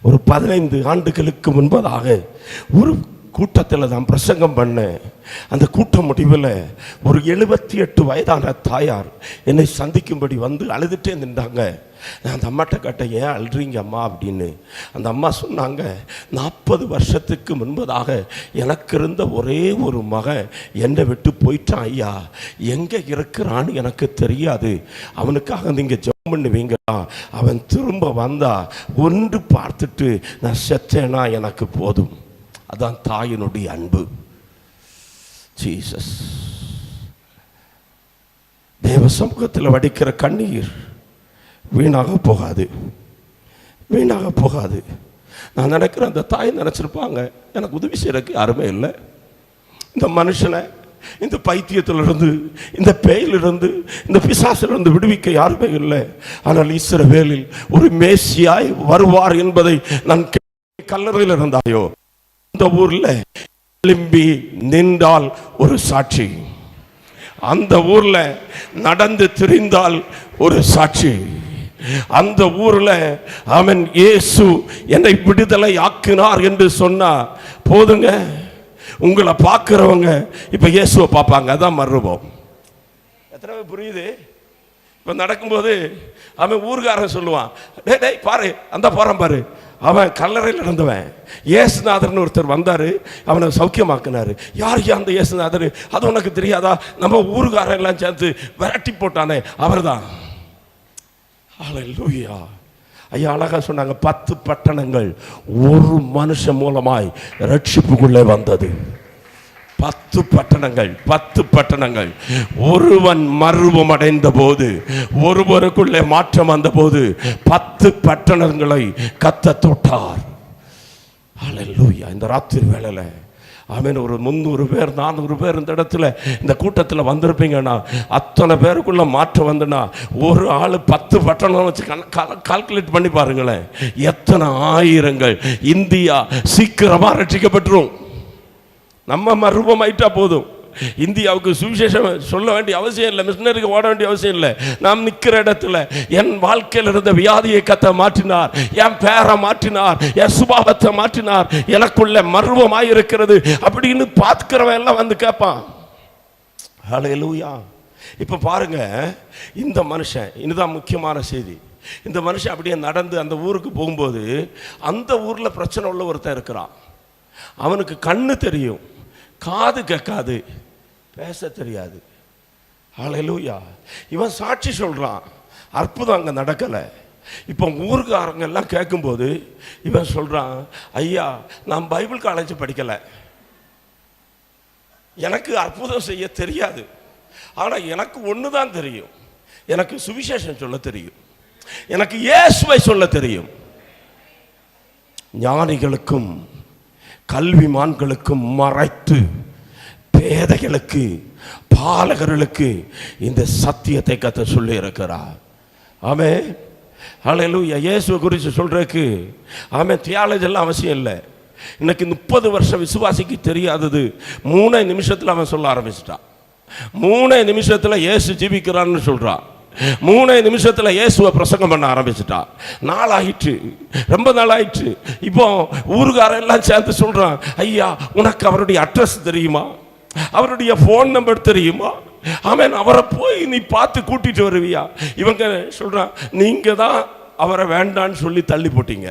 ஒரு 15 ஆண்டுகளுக்கு முன்பதாக ஒரு கூட்டத்தில் தான் பிரசங்கம் பண்ணேன். அந்த கூட்ட முடிவில் ஒரு 78 வயதான தாயார் என்னை சந்திக்கும்படி வந்து அழுதுகிட்டே நின்றாங்க. நான் அந்த அம்மாட்ட கேட்டேன், ஏன் அழுறீங்க அம்மா அப்படின்னு. அந்த அம்மா சொன்னாங்க, 40 வருஷத்துக்கு முன்பதாக எனக்கு இருந்த ஒரே ஒரு மகன் என்னை விட்டு போயிட்டான் ஐயா. எங்கே இருக்கிறான்னு எனக்கு தெரியாது. அவனுக்காக நீங்கள் ஜெபம் பண்ணுவீங்களா? அவன் திரும்ப வந்தா ஒன்று பார்த்துட்டு நான் செத்தேனா எனக்கு போதும். அதான் தாயினுடைய அன்பு. ஜீசஸ். தேவ சமூகத்தில் வடிக்கிற கண்ணீர் வீணாக போகாது, வீணாக போகாது. நான் நினைக்கிறேன் அந்த தாய் நினைச்சிருப்பாங்க, எனக்கு உதவி செய்யறதுக்கு யாருமே இல்லை. இந்த மனுஷனை இந்த பைத்தியத்திலிருந்து, இந்த பேயிலிருந்து, இந்த பிசாசிலிருந்து விடுவிக்க யாருமே இல்லை. ஆனால் இஸ்ரவேலில் ஒரு மேசியாய் வருவார் என்பதை நான் கல்லறையில் இருந்தாயோ அந்த ஊர்ல எழும்பி நின்றால் ஒரு சாட்சி, அந்த ஊர்ல நடந்து திரிந்தால் ஒரு சாட்சி, அந்த ஊர்ல அவன் இயேசு என்னை விடுதலை ஆக்கினார் என்று சொன்னா போதுங்க. உங்களை பார்க்கிறவங்க இப்ப இயேசுவை பார்ப்பாங்க. அதான் மறுபம். எத்தனை புரியுது? இப்ப நடக்கும்போது அவன் ஊர்காரன் சொல்லுவான், டேய் டேய் பாரு, அந்த போறான் பாரு, அவன் கல்லறையில் இருந்தவன். இயேசுநாதர்னு ஒருத்தர் வந்தாரு, அவனை சௌக்கியமாக்குனாரு. யாருக்கு அந்த இயேசுநாதர்? அது உனக்கு தெரியாதா? நம்ம ஊருக்காரன் எல்லாம் சேர்த்து விரட்டி போட்டானே, அவர்தான். ஹல்லேலூயா. ஐயா அழகா சொன்னாங்க, 10 பட்டணங்கள் ஒரு மனுஷன் மூலமாய் ரட்சிப்புக்குள்ளே வந்தது. 10 பட்டணங்கள், 10 பட்டணங்கள். ஒருவன் மர்வம் அடைந்த போது, ஒருவருக்குள்ளே மாற்றம் வந்த போது 10 பட்டணங்களை கர்த்தர் தொட்டார். ஹல்லேலூயா. இந்த ராத்திரி வேளையில ஆமென், ஒரு 300 பேர் 400 பேர் இந்த இடத்துல இந்த கூட்டத்தில் வந்திருப்பீங்கன்னா, அத்தனை பேருக்குள்ள மாற்றம் வந்துன்னா ஒரு ஆள் 10 பட்டணம் வச்சு கால்குலேட் பண்ணி பாருங்களேன், எத்தனை ஆயிரங்கள். இந்தியா சீக்கிரமா ரட்சிக்கப்பட்டுரும். நம்ம மறுபம் ஆயிட்டா போதும். இந்தியாவுக்கு சுவிசேஷம் சொல்ல வேண்டிய அவசியம் இல்லை, மிஷனரிக்கு ஓட வேண்டிய அவசியம் இல்லை. நாம் நிற்கிற இடத்துல என் வாழ்க்கையில் இருந்த வியாதியை கர்த்தர் மாற்றினார், என் பேரை மாற்றினார், என் சுபாவத்தை மாற்றினார், எனக்குள்ள மர்வமாய் இருக்கிறது அப்படின்னு பார்க்கிறவன் எல்லாம் வந்து கேட்பான். ஹல்லேலூயா. இப்ப பாருங்க, இந்த மனுஷன், இதுதான் முக்கியமான செய்தி. இந்த மனுஷன் அப்படியே நடந்து அந்த ஊருக்கு போகும்போது, அந்த ஊர்ல பிரச்சனை உள்ள ஒருத்தன் இருக்கிறான். அவனுக்கு கண்ணு தெரியும், காது கேட்காது, பேச தெரியாது. ஹல்லேலூயா. இவன் சாட்சி சொல்றான், அற்புதம் அங்க நடக்கல. இப்போ ஊருக்காரங்க எல்லாம் கேட்கும்போது இவன் சொல்றான், ஐயா நான் பைபிள் காலேஜ் படிக்கல, எனக்கு அற்புதம் செய்ய தெரியாது, ஆனா எனக்கு ஒன்று தான் தெரியும், எனக்கு சுவிசேஷம் சொல்ல தெரியும், எனக்கு இயேசுவை சொல்ல தெரியும். ஞானிகளுக்கும் கல்விமான்களுக்கும் மறைத்து பேதைகளுக்கு பாலகர்களுக்கு இந்த சத்தியத்தை கர்த்தர் சொல்லி இருக்கிறார். ஆமென். ஹல்லேலூயா. இயேசுவை குறித்து சொல்றதுக்கு ஆமென் தியாலஜி எல்லாம் அவசியம் இல்லை. இன்னைக்கு 30 வருஷம் விசுவாசிக்கு தெரியாதது 3 நிமிஷத்தில் அவன் சொல்ல ஆரம்பிச்சிட்டான். 3 நிமிஷத்தில் இயேசு ஜீவிக்கிறான்னு சொல்றான். 3 நிமிஷத்தில் இயேசுவை பிரசங்கம் பண்ண ஆரம்பிச்சிட்டா. நாளாயிற்று, ரொம்ப நாளாயிற்று. இப்போ ஊருக்காரெல்லாம் சேர்ந்து சொல்றான், ஐயா உனக்கு அவருடைய அட்ரஸ் தெரியுமா, அவருடைய ஃபோன் நம்பர் தெரியுமா, அவன் அவரை போய் நீ பார்த்து கூட்டிட்டு வருவியா? இவங்க சொல்றான், நீங்க தான் அவரை வேண்டான்னு சொல்லி தள்ளி போட்டீங்க,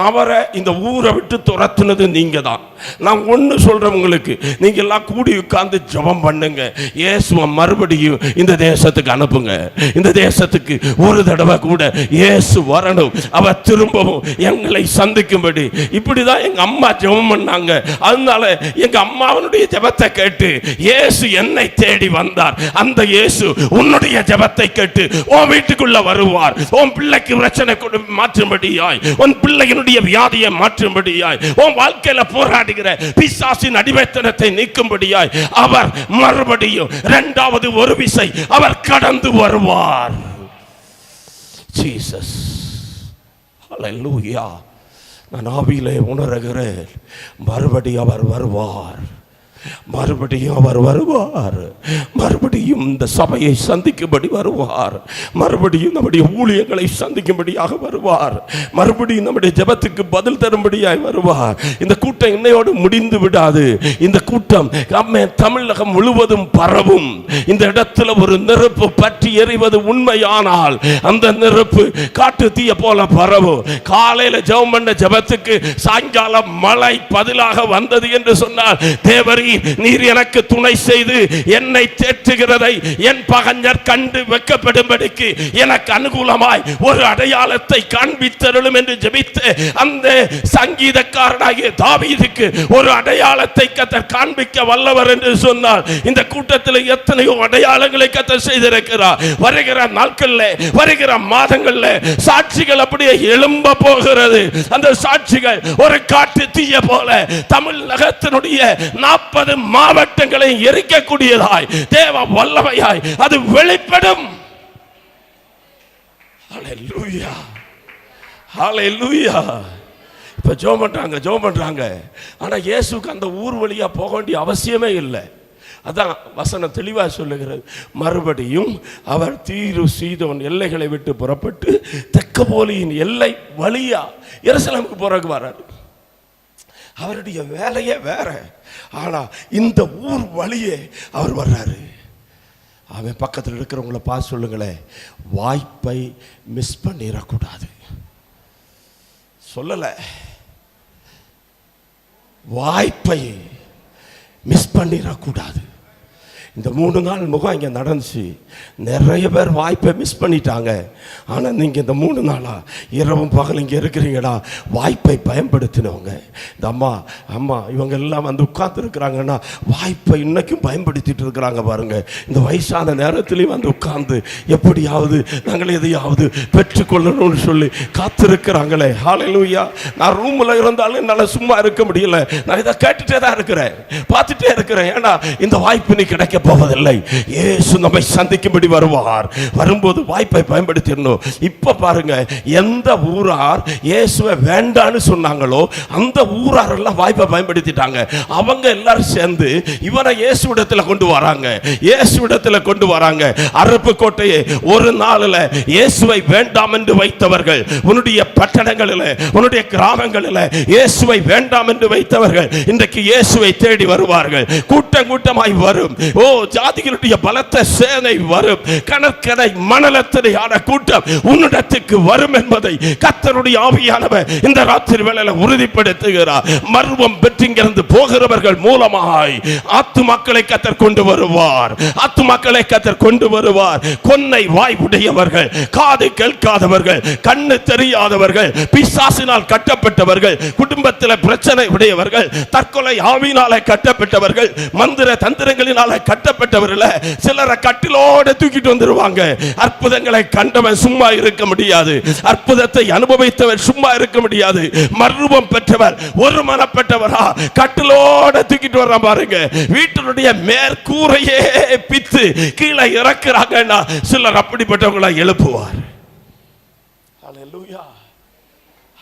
அவரை இந்த ஊரை விட்டு துரத்துனது நீங்க தான். நான் ஒன்று சொல்றேன் உங்களுக்கு, நீங்க எல்லாம் கூடி உட்கார்ந்து ஜெபம் பண்ணுங்க, இயேசுவை மறுபடியும் இந்த தேசத்துக்கு அனுப்புங்க. இந்த தேசத்துக்கு ஒரு தடவை கூட இயேசு வரணும், அவர் திரும்பவும் எங்களை சந்திக்கும்படி. இப்படிதான் எங்க அம்மா ஜெபம் பண்ணாங்க. அதனால எங்க அம்மாவனுடைய ஜெபத்தை கேட்டு இயேசு என்னை தேடி வந்தார். அந்த இயேசு உன்னுடைய ஜெபத்தை கேட்டு உன் வீட்டுக்குள்ள வருவார். உன் பிள்ளைக்கு பிரச்சனை மாற்றும்படியாய், உன் பிள்ளையினுடைய வியாதியை மாற்றும்படியாய், உன் வாழ்க்கையில போராடுகிற பிசாசின் அடிமைத்தனத்தை நீக்கும்படியாய் அவர் மறுபடியும் 2வது ஒரு விசை அவர் கடந்து வருவார். ஜீசஸ், ஹல்லேலூயா. நான் ஆவியிலே உணர்கிறேன், மறுபடியும் அவர் வருவார், மறுபடியும் அவர் வருவார், மறுபடியும் இந்த சபையை சந்திக்கும்படி வருவார், மறுபடியும் நம்முடைய ஊழியர்களை சந்திக்கும்படியாக வருவார், மறுபடியும் நம்முடைய ஜெபத்துக்கு பதில் தரும்படியாய் வருவார். இந்த கூட்டம் இன்னையோடு முடிந்து விடாது. இந்த கூட்டம் தமிழகம் முழுவதும் பரவும். இந்த இடத்துல ஒரு நெருப்பு பற்றி எரிவது உண்மையானால் அந்த நெருப்பு காட்டு தீய போல பரவும். காலையில ஜெபம் பண்ண ஜெபத்துக்கு சாயங்காலம் மழை பதிலாக வந்தது என்று சொன்னால், தேவரீ நீர் எனக்கு துணை செய்து என்னை தேற்றுகிறதை என் பகைஞர் கண்டு வெட்கப்படும்படிக்கு எனக்கு அனுகூலமாய் ஒரு அடையாளத்தை காண்பித்தருளும் என்று ஜெபித்து அந்த சங்கீதக்காரனாகிய தாவீதுக்கு ஒரு அடையாளத்தை கர்த்தர் காண்பிக்க வல்லவர் என்று சொன்னார். இந்த கூட்டத்தில் எத்தனையோ அடையாளங்களை கர்த்தர் செய்திருக்கிறார். வருகிற நாட்களில், வருகிற மாதங்களில் சாட்சிகள் அப்படியே எழும்ப போகிறது. அந்த சாட்சிகள் ஒரு காட்டு தீய போல தமிழகத்தினுடைய 40 மாவட்டங்களை எரிக்கக்கூடியதாய், தேவ வல்லமையாய் அது வெளிப்படும். ஹல்லேலூயா, ஹல்லேலூயா. இப்ப ஜெபம் பண்றாங்க. ஆனா இயேசுக்கு அந்த ஊர் வழியா போக வேண்டிய அவசியமே இல்லை. அதான் வசனம் தெளிவா சொல்லுகிறது, மறுபடியும் அவர் தீரு சீதோன் எல்லைகளை விட்டு புறப்பட்டு தெக்கப்போலியின் எல்லை வழியா எருசலேமுக்கு போறதுக்கு வர்றாரு. அவருடைய வேலையே வேற, ஆனா இந்த ஊர் வழியே அவர் வர்றாரு. அவன் பக்கத்தில் இருக்கிறவங்கள பார்த்து சொல்லுங்களேன், வாய்ப்பை மிஸ் பண்ணிடக்கூடாது. சொல்லல, வாய்ப்பை மிஸ் பண்ணிடக்கூடாது. இந்த 3 நாள் முகம் இங்கே நடந்துச்சு. நிறைய பேர் வாய்ப்பை மிஸ் பண்ணிட்டாங்க. ஆனால் நீங்கள் இந்த 3 நாளா இரவும் பகல் இங்கே இருக்கிறீங்கடா, வாய்ப்பை பயன்படுத்தினவங்க. இந்த அம்மா இவங்க எல்லாம் வந்து உட்கார்ந்துருக்கிறாங்கன்னா வாய்ப்பை இன்னைக்கும் பயன்படுத்திட்டு இருக்கிறாங்க பாருங்க. இந்த வயசான நேரத்துலேயும் வந்து உட்கார்ந்து எப்படியாவது நாங்கள் எதையாவது பெற்றுக்கொள்ளணும்னு சொல்லி காத்திருக்கிறாங்களே. ஹல்லேலூயா. நான் ரூமில் இருந்தாலும் என்னால் சும்மா இருக்க முடியல. நான் இதை கேட்டுட்டே தான் இருக்கிறேன், பார்த்துட்டே இருக்கிறேன். ஏன்னா இந்த வாய்ப்பு நீ கிடைக்க போவதில்லை. இயேசு நம்மை சந்திக்கும்படி வருவார். வரும்போது வாய்ப்பை பயன்படுத்திடணும். இப்ப பாருங்க, எந்த ஊரார் இயேசுவை வேண்டான்னு சொன்னாங்களோ அந்த ஊரார் எல்லாம் வாய்ப்பை பயன்படுத்திட்டாங்க. அவங்க எல்லாரும் சேர்ந்து இவனை இயேசுவிடத்துல கொண்டு வராங்க, இயேசுவிடத்துல கொண்டு வராங்க. அருப்புக்கோட்டையை ஒரு நாளில் இயேசுவை வேண்டாம் என்று வைத்தவர்கள், உன்னுடைய பட்டணங்களில், உன்னுடைய கிராமங்களில் இயேசுவை வேண்டாம் என்று வைத்தவர்கள் இன்றைக்கு இயேசுவை தேடி வருவார்கள். கூட்டம் கூட்டமாய் வரும். ஓ, ஜாதிகளுடைய பலத்த சேனை வரும். கணக்கரை மணலத்தனையான கூட்டம் உன்னிடத்துக்கு வரும் என்பதை கர்த்தருடைய ஆவியானவர் இந்த ராத்திரி வேளையில உறுதிப்படுத்துகிறார். மர்மம் பெற்றிங்கிருந்து போகிறவர்கள் மூலமாய் ஆத்துமாக்களை கர்த்தர் கொண்டு வருவார். ஆத்துமாக்களை கர்த்தர் கொண்டு வருவார். கொன்னை வாய் உடையவர்கள், காது கேட்காதவர்கள், கண்ணு தெரியாதவர்கள், பிசாசினால் கட்டப்பட்டவர்கள், குடும்பத்தில் பிரச்சனை உடையவர்கள், தற்கொலை ஆவியினால கட்டப்பட்டவர்கள், மந்திர தந்திரங்களினால கட்டப்பட்டவர்கள், சிலரை கட்டிலோடு தூக்கிட்டு வந்துருவாங்க. அற்புதங்களை கண்டவன் சும்மா இருக்க முடியாது, அற்புதத்தை அனுபவித்தவன் சும்மா இருக்க முடியாது. மர்வம் பெற்றவர், ஒரு மனப்பட்டவரா கட்டிலோடு தூக்கிட்டு வர்றான் பாருங்க. வீட்டினுடைய மேற்கூரையே பித்து கீழே இறக்குறாங்கன்னா சிலர் அப்படிப்பட்டவங்களை எழுப்புவார். ஹல்லேலூயா,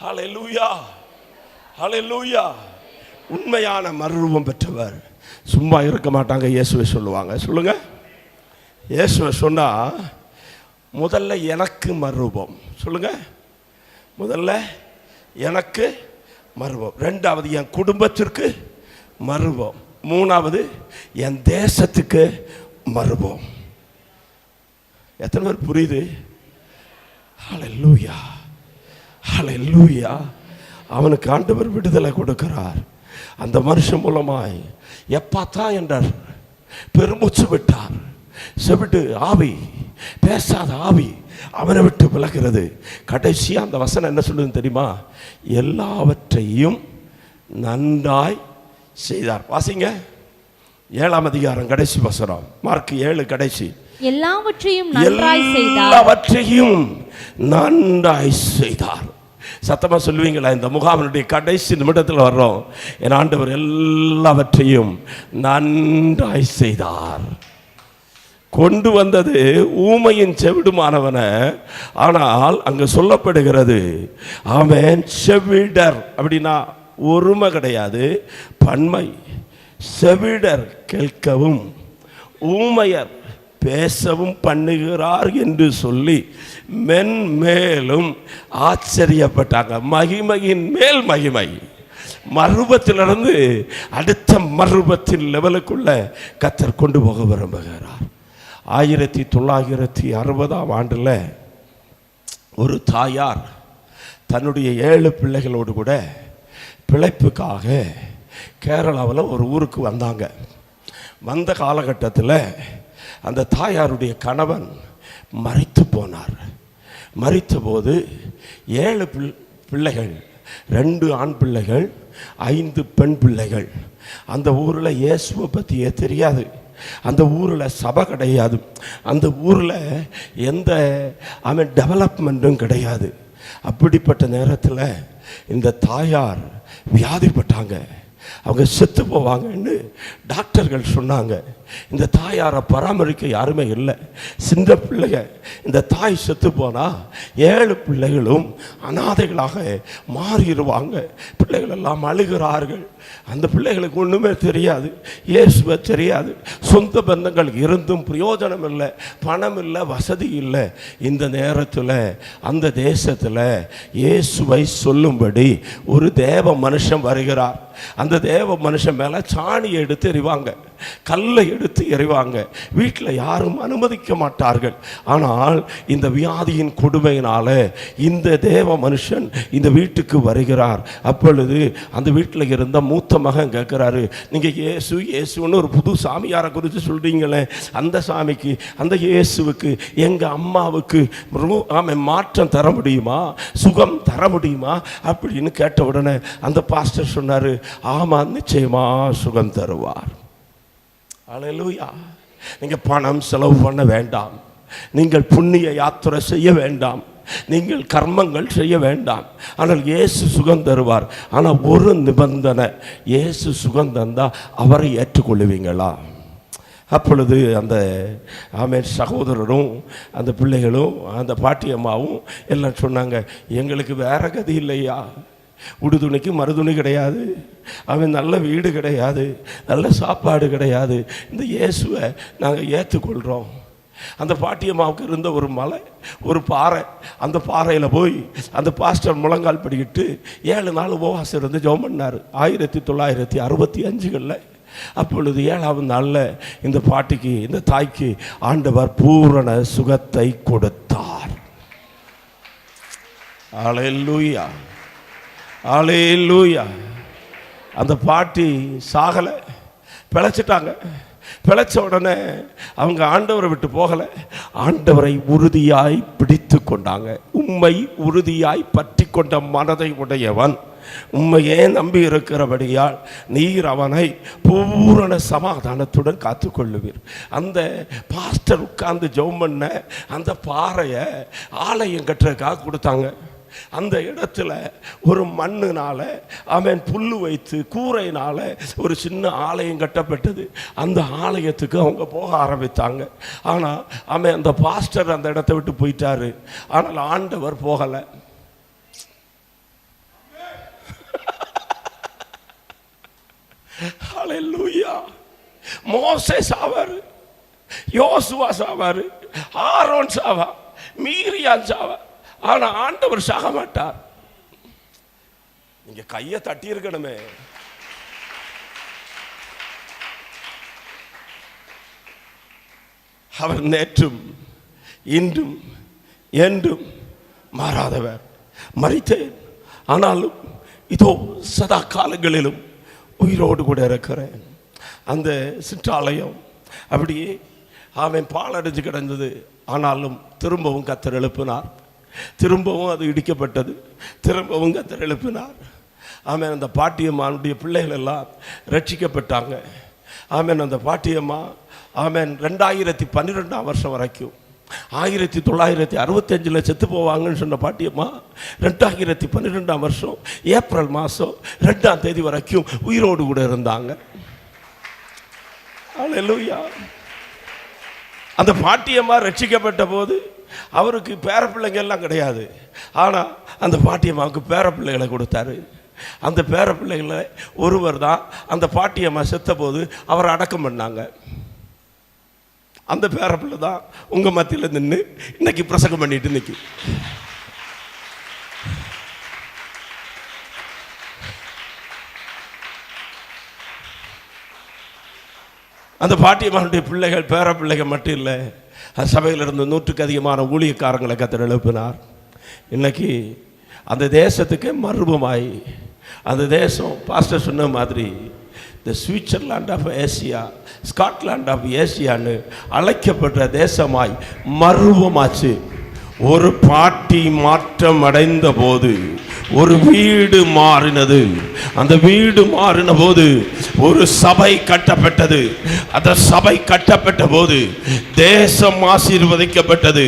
ஹல்லேலூயா. ஹல்லேலூயா. உண்மையான மறுரூபம் பெற்றவர் சும்மா இருக்க மாட்டாங்க. இயேசுவை சொல்லுவாங்க. சொல்லுங்க. இயேசுவை சொன்னா முதல்ல எனக்கு மறுரூபம். சொல்லுங்க. முதல்ல எனக்கு மறுரூபம், ரெண்டாவது என் குடும்பத்திற்கு மறுரூபம், மூணாவது என் தேசத்துக்கு மறுரூபம். எத்தனை பேர் புரியுது? ஹல்லேலூயா, ஹல்லேலூயா. அவனுக்கு ஆண்டவர் விடுதலை கொடுக்கிறார். அந்த மனுஷன் மூலமாய் எப்பாத்தா என்றார், பெருமூச்சு விட்டார். செவிட்டு ஆவி, பேசாத ஆவி அவனை விட்டு விலகிறது. கடைசியா அந்த வசனம் என்ன சொல்லுதுன்னு தெரியுமா? எல்லாவற்றையும் நன்றாய் செய்தார். வாசிங்க 7ஆம் அதிகாரம் கடைசி வசனம், மார்க் 7 கடைசி. எல்லாவற்றையும் நன்றாய் செய்தார். எல்லாவற்றையும் நன்றாய் செய்தார். சத்தமா சொல்லுவீங்களா? இந்த முகாமினுடைய கடைசி நிமிடத்தில் வர்றோம். என் ஆண்டவர் எல்லாவற்றையும் நன்றாய் செய்தார். கொண்டு வந்தது ஊமையின் செவிடுமானவனை. ஆனால் அங்கு சொல்லப்படுகிறது, அவன் செவிடர். அப்படின்னா ஒருமை கிடையாது, பன்மை. செவிடர் கேட்கவும் ஊமையர் பேசவும் பண்ணுகிறார் என்று சொல்லி மென்மேலும் ஆச்சரியப்பட்டாங்க. மகிமையின் மேல் மகிமை. மறுபத்திலிருந்து அடுத்த மறுபத்தின் லெவலுக்குள்ள கர்த்தர் கொண்டு போக விரும்புகிறார். 1960ஆம் ஆண்டில் ஒரு தாயார் தன்னுடைய 7 பிள்ளைகளோடு கூட பிழைப்புக்காக கேரளாவில் ஒரு ஊருக்கு வந்தாங்க. வந்த காலகட்டத்தில் அந்த தாயாருடைய கணவன் மரித்து போனார். மரித்த போது 7 பிள்ளைகள், 2 ஆண் பிள்ளைகள், 5 பெண் பிள்ளைகள். அந்த ஊரில் இயேசுவை பற்றியே தெரியாது. அந்த ஊரில் சபை கிடையாது. அந்த ஊரில் எந்த டெவலப்மெண்ட்டும் கிடையாது. அப்படிப்பட்ட நேரத்தில் இந்த தாயார் வியாதிப்பட்டாங்க. அவங்க செத்து போவாங்கன்னு டாக்டர்கள் சொன்னாங்க. இந்த தாயாரை பராமரிக்க யாருமே இல்லை. சின்ன பிள்ளைங்க. இந்த தாய் செத்து போனால் 7 பிள்ளைகளும் அனாதைகளாக மாறிடுவாங்க. பிள்ளைகள் எல்லாம் அழுகிறார்கள். அந்த பிள்ளைகளுக்கு ஒன்றுமே தெரியாது, இயேசுவை தெரியாது. சொந்த பந்தங்கள் இருந்தும் பிரயோஜனம் இல்லை, பணம் இல்லை, வசதி இல்லை. இந்த நேரத்தில் அந்த தேசத்தில் இயேசுவை சொல்லும்படி ஒரு தேவ மனுஷன் வருகிறார். அந்த தேவ மனுஷன் மேலே சாணியை எடுத்து எறிவாங்க, கல்லை எடுத்து எறிவாங்க. வீட்டில் யாரும் அனுமதிக்க மாட்டார்கள். ஆனால் இந்த வியாதியின் கொடுமையினால இந்த தேவ மனுஷன் இந்த வீட்டுக்கு வருகிறார். அப்பொழுது அந்த வீட்டில் இருந்த மூத்த மகன் கேட்குறாரு, நீங்கள் இயேசுன்னு ஒரு புது சாமியாரை குறித்து சொல்கிறீங்களே, அந்த சாமிக்கு, அந்த இயேசுவுக்கு எங்கள் அம்மாவுக்கு மாற்றம் தர முடியுமா, சுகம் தர முடியுமா அப்படின்னு கேட்ட உடனே அந்த பாஸ்டர் சொன்னார், ஆமாம், நிச்சயமா சுகம் தருவார். அல்லேலூயா. நீங்கள் பணம் செலவு பண்ண வேண்டாம், நீங்கள் புண்ணிய யாத்திரை செய்ய வேண்டாம், நீங்கள் கர்மங்கள் செய்ய வேண்டாம். ஆனால் இயேசு சுகம் தருவார். ஆனால் ஒரு நிபந்தனை, இயேசு சுகம் தந்தால் அவரை ஏற்றுக்கொள்ளுவீங்களா? அப்பொழுது அந்த சகோதரரும் அந்த பிள்ளைகளும் அந்த பாட்டியம்மாவும் எல்லாம் சொன்னாங்க, எங்களுக்கு வேற கதி இல்லையா, உடுதுணிக்கு மறுதுணி கிடையாது, அவன் நல்ல வீடு கிடையாது, நல்ல சாப்பாடு கிடையாது, இந்த இயேசுவை நாங்கள் ஏற்றுக்கொள்கிறோம். அந்த பாட்டியம்மாவுக்கு இருந்த ஒரு மலை, ஒரு பாறை. அந்த பாறையில் போய் அந்த பாஸ்டர் முழங்கால் படிக்கிட்டு 7 நாள் உபவாசம் இருந்து ஜெபம் பண்ணார். 1965களில். அப்பொழுது 7ஆவது நாளில் இந்த பாட்டிக்கு, இந்த தாய்க்கு ஆண்டவர் பூரண சுகத்தை கொடுத்தார். அல்லேலூயா, அல்லேலூயா. அந்த பாட்டி சாகலை, பிழைச்சிட்டாங்க. பிழைச்ச உடனே அவங்க ஆண்டவரை விட்டு போகலை, ஆண்டவரை உறுதியாய் பிடித்து கொண்டாங்க. உம்மை உறுதியாய் பற்றி கொண்ட மனதை உடையவன், உண்மையே நம்பி இருக்கிறபடியால் நீர் அவனை பூரண சமாதானத்துடன் காத்துக்கொள்ளுவீர். அந்த பாஸ்டர் உட்கார்ந்து ஜெபம் பண்ண அந்த பாறையை ஆலயம் கட்டுறதுக்காக கொடுத்தாங்க. அந்த இடத்துல ஒரு மண்ணுனால அவன் புல்லு வைத்து கூரையினால ஒரு சின்ன ஆலயம் கட்டப்பட்டது. அந்த ஆலயத்துக்கு அவங்க போக ஆரம்பித்தாங்க. ஆனால் அவன் அந்த பாஸ்டர் அந்த இடத்தை விட்டு போயிட்டாரு. ஆனால் ஆண்டவர் போகலை. ஹல்லேலூயா. மோசே சாவாரு, யோசுவா சாவாரு, ஆரோன் சாவா, மீரியான் சாவா. ஆனா ஆண்டவர் சாக மாட்டார். நீங்க கையை தட்டி இருக்கணுமே. அவர் நேற்றும் இன்றும் என்றும் மாறாதவர். மரித்தேன், ஆனாலும் இதோ சதா காலங்களிலும் உயிரோடு கூட இருக்கிறேன். அந்த சிற்றாலயம் அப்படியே அவன் பாலடைஞ்சு கிடந்தது. ஆனாலும் திரும்பவும் கர்த்தர் எழுப்பினார். திரும்பவும் அது இடிக்கப்பட்டது. திரும்பவும் கர்த்தர் எழுப்பினார். ஆமென். அந்த பாட்டியம்மானுடைய பிள்ளைகள் எல்லாம் ரட்சிக்கப்பட்டாங்க. ஆமென். அந்த பாட்டியம்மா ஆமென் 2012ஆம் வருஷம் வரைக்கும் 1965 செத்து போவாங்கன்னு சொன்ன பாட்டியம்மா 2012ஆம் வருஷம் ஏப்ரல் மாதம் 2ஆம் தேதி வரைக்கும் உயிரோடு கூட இருந்தாங்க. ஹல்லேலூயா. அந்த பாட்டியம்மா ரட்சிக்கப்பட்ட போது அவருக்கு பேரப்பிள்ளைங்க எல்லாம் கிடையாது. ஆனால் அந்த பாட்டியம்மாவுக்கு பேரப்பிள்ளைகளை கொடுத்தாரு. அந்த பேரப்பிள்ளைகளை ஒருவர் தான் அந்த பாட்டியம்மா செத்த போது அவரை அடக்கம் பண்ணாங்க. அந்த பேரப்பிள்ளை தான் உங்க மத்தியில் நின்று இன்னைக்கு பிரசங்கம் பண்ணிட்டு நிற்கும். அந்த பாட்டியம்மானுடைய பிள்ளைகள் பேரப்பிள்ளைகள் மட்டும் இல்லை, சபையில் இருந்து 100க்கு அதிகமான ஊழியக்காரங்களை கர்த்தர் எழுப்பினார். இன்னைக்கு அந்த தேசத்துக்கு மர்மமாய் அந்த தேசம் பாஸ்டர் சொன்ன மாதிரி the Switzerland of Asia, Scotland of ஏசியான்னு அழைக்கப்பட்ட தேசமாய் மர்வமாச்சு. ஒரு பாட்டி மாற்றம் அடைந்த போது ஒரு வீடு மாறினது. அந்த வீடு மாறின போது ஒரு சபை கட்டப்பட்டது. அந்த சபை கட்டப்பட்ட போது தேசம் ஆசீர்வதிக்கப்பட்டது.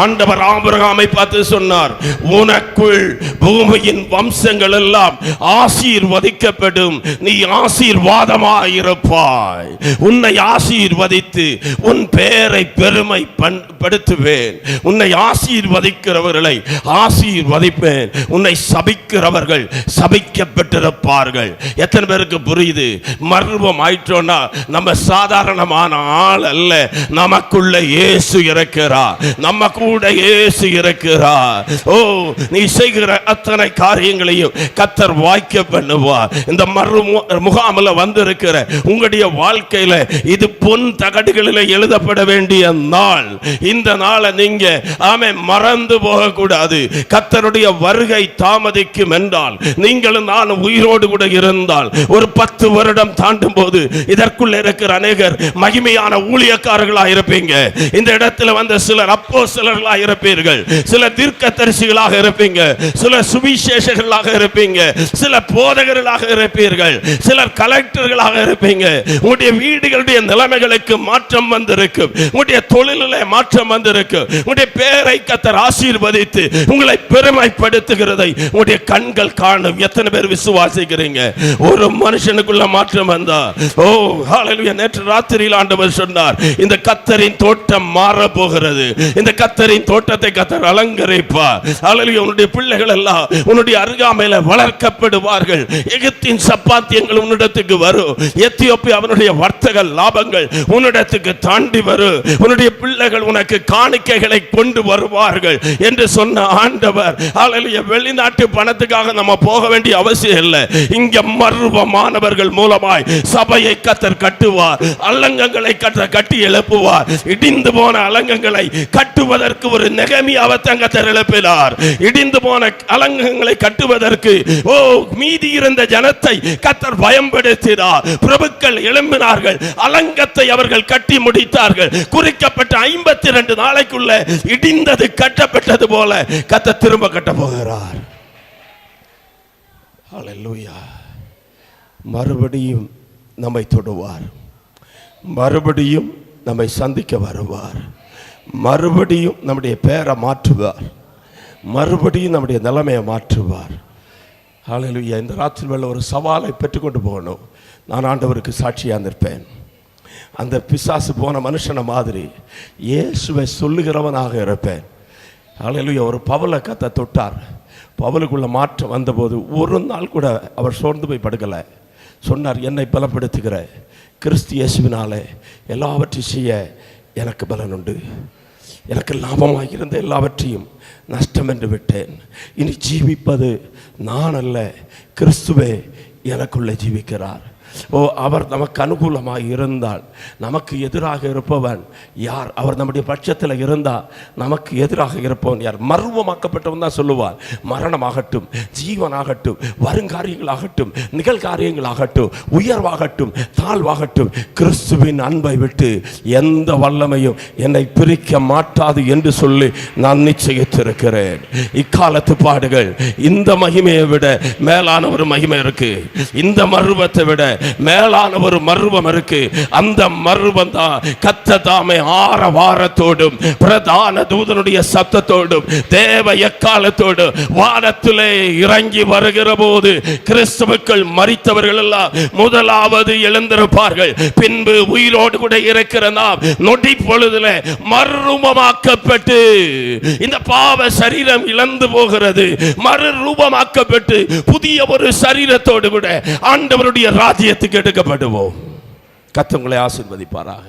ஆண்டவர் ஆபிரகாமை பார்த்து சொன்னார், உனக்குள் பூமியின் வம்சங்கள் எல்லாம் ஆசீர்வதிக்கப்படும், நீ ஆசீர்வாதமாயிருப்பாய். உன்னை ஆசீர்வதித்து உன் பெயரை பெருமை படுத்துவேன். உன்னை ஆசீர்வதிக்கிறவர்களை ஆசீர்வதிப்பேன். உன்னை சபிக்கிறவர்கள் சபிக்கப்பட்டிருப்பார்கள். எத்தனை பேருக்கு புரியுது? மர்வம் ஆயிட்டோம்னா நம்ம சாதாரணமான ஆள் அல்ல. நமக்குள்ள இயேசு இருக்கிறார். நம்ம கூட இயேசு இருக்கிறார். ஓ, நீ செய்கிற அத்தனை காரியங்களையும் கர்த்தர் வாய்க்க பண்ணுவார். இந்த முகாமில் வந்திருக்கிற உங்களுடைய வாழ்க்கையில இது பொன் தகடுகளில் எழுதப்பட வேண்டிய நாள். இந்த நாளை நீங்க மறந்து போக கூடாது. கர்த்தருடைய வருகை தாமதிக்கும் என்றால் நீங்களும் நான் உயிரோடு கூட இருந்தால் ஒரு 10 வருடம் தாண்டும் போது இதற்குள்ள இருக்கிற அநேகர் மகிமையான ஊழியக்காரர்களாக இருப்பீங்க. இந்த இடத்துல வந்த சிலர் அப்போஸ்தலர்களாக இருப்பீர்கள், சில தீர்க்கதரிசிகளாக இருப்பீங்க, சில சுவிசேஷகர்களாக இருப்பீங்க, சில போதகர்களாக இருப்பீர்கள், சிலர் கலெக்டர்களாக இருப்பீங்க. உங்களுடைய வீடுகளுடைய நிலைமைகளுக்கு மாற்றம் வந்திருக்கும். உங்களுடைய தொழிலிலே மாற்றம் வந்திருக்கும். உங்களுடைய பேரை கர்த்தர் ஆசீர்வதித்து உங்களை பெருமைப்படுத்துகிறதை உங்களுடைய கண்கள் காணும். எத்தனை பேர் விசுவாசிக்கிறீங்க? ஒரு மனுஷனுக்குள்ள மாற்றம் வந்தா, ஓ ஹல்லேலூயா. நேற்று ராத்திரியில் ஆண்டவர் சொன்னார், இந்த கர்த்தரின் தோட்டம் மாற போகிறது. இந்த கர்த்தரின் தோட்டத்தை கர்த்தர் அலங்கரிப்பார். ஹல்லேலூயா. உன்னுடைய பிள்ளைகள் எல்லாம் உன்னுடைய அருகாமையில வளர்க்கப்படுவார்கள். எகிப்தின் சப்பாத்தியங்கள் உன்னிடத்துக்கு வரும். எத்தியோப்பியா அவனுடைய வர்த்தக லாபங்கள் உன்னிடத்துக்கு தாண்டி வரும். உன்னுடைய பிள்ளைகள் உனக்கு காணிக்கைகளை கொண்டு வருவார்கள் என்று சொன்ன ஆண்டவர், ஹல்லேலூயா. வெளிநாட்டு பணத்துக்காக நம்ம போக வேண்டிய அவசியம் இல்லை. இங்க மர்வமானவர்கள் மூலமாய் சபையை கர்த்தர் கட்டுவார். அலங்கங்களை கர்த்தர் கட்டி எழுப்புவார். இடிந்து போன அலங்கங்களை கட்டுவதற்கு ஒரு நெகமியாவை கர்த்தர் எழுப்பினார். இடிந்து போன அலங்கங்களை கட்டுவதற்கு ஓ மீதி இருந்த ஜனத்தை கர்த்தர் பயன்படுத்தினார். பிரபுக்கள் எழும்பினார்கள். அலங்கத்தை அவர்கள் கட்டி முடித்தார்கள். குறிக்கப்பட்ட 52 நாளைக்குள்ள இடிந்தது கட்டப்பட்டது போல கர்த்தர் திரும்ப கட்ட போகிறார். ஹல்லேலூயா. மறுபடியும் நம்மை தொடுவார். மறுபடியும் நம்மை சந்திக்க வருவார். மறுபடியும் நம்முடைய பெயரை மாற்றுவார். மறுபடியும் நம்முடைய நிலைமையை மாற்றுவார். ஹல்லேலூயா. இந்த ராத்திரி வேளை ஒரு சவாலை பெற்றுக்கொண்டு போகணும். நான் ஆண்டவருக்கு சாட்சியாக நிற்பேன். அந்த பிசாசு போன மனுஷனை மாதிரி இயேசுவை சொல்லுகிறவனாக இருப்பேன். ஹல்லேலூயா. ஒரு பவுலை கர்த்தர் தொட்டார். பவுலுக்குள்ள மாற்றம் வந்தபோது ஒரு நாள் கூட அவர் சோர்ந்து போய் படுக்கலை. சொன்னார், என்னை பலப்படுத்துகிற கிறிஸ்து இயேசுவினாலே எல்லாவற்றையும் செய்ய எனக்கு பலன் உண்டு. எனக்கு லாபமாக இருந்த எல்லாவற்றையும் நஷ்டம் என்று விட்டேன். இனி ஜீவிப்பது நான் அல்ல, கிறிஸ்துவே எனக்குள்ளே ஜீவிக்கிறார். அவர் நமக்கு அனுகூலமாக இருந்தால் நமக்கு எதிராக இருப்பவன் யார்? அவர் நம்முடைய பட்சத்தில் இருந்தால் நமக்கு எதிராக இருப்பவன் யார்? மர்வமாக்கப்பட்டவன் தான் சொல்லுவார். மரணமாகட்டும், ஜீவனாகட்டும், வருங்காரியங்களாகட்டும், நிகழ்காரியங்களாகட்டும், உயர்வாகட்டும், தாழ்வாகட்டும், கிறிஸ்துவின் அன்பை விட்டு எந்த வல்லமையும் என்னை பிரிக்க மாட்டாது என்று சொல்லி நான் நிச்சயித்திருக்கிறேன். இக்காலத்து பாடுகள் இந்த மகிமையை விட மேலான ஒரு மகிமை இருக்கு. இந்த மர்வத்தை விட மேலான ஒரு மர்வம் இருக்கு. அந்த மர்வம் தான் கர்த்தர் தாமே ஆரவாரத்தோடும் பிரதான தூதனுடைய சத்தத்தோடும் தேவ எக்காலத்தோடும் வானத்திலே இறங்கி வருகிற போது கிறிஸ்துவுக்குள் மரித்தவர்கள் எல்லாம் முதலாவது எழுந்திருப்பார்கள். பின்பு உயிரோடு கூட இருக்கிற நாம் நொடி பொழுதுல மறுரூபமாக்கப்பட்டு இந்த பாவ சரீரம் இழந்து போகிறது. மறுரூபமாக்கப்பட்டு புதிய ஒரு சரீரத்தோடு கூட ஆண்டவருடைய ராஜ்யத்துக்கு எடுக்கப்படுவோம். கர்த்தர் உங்களை ஆசீர்வதிப்பாராக.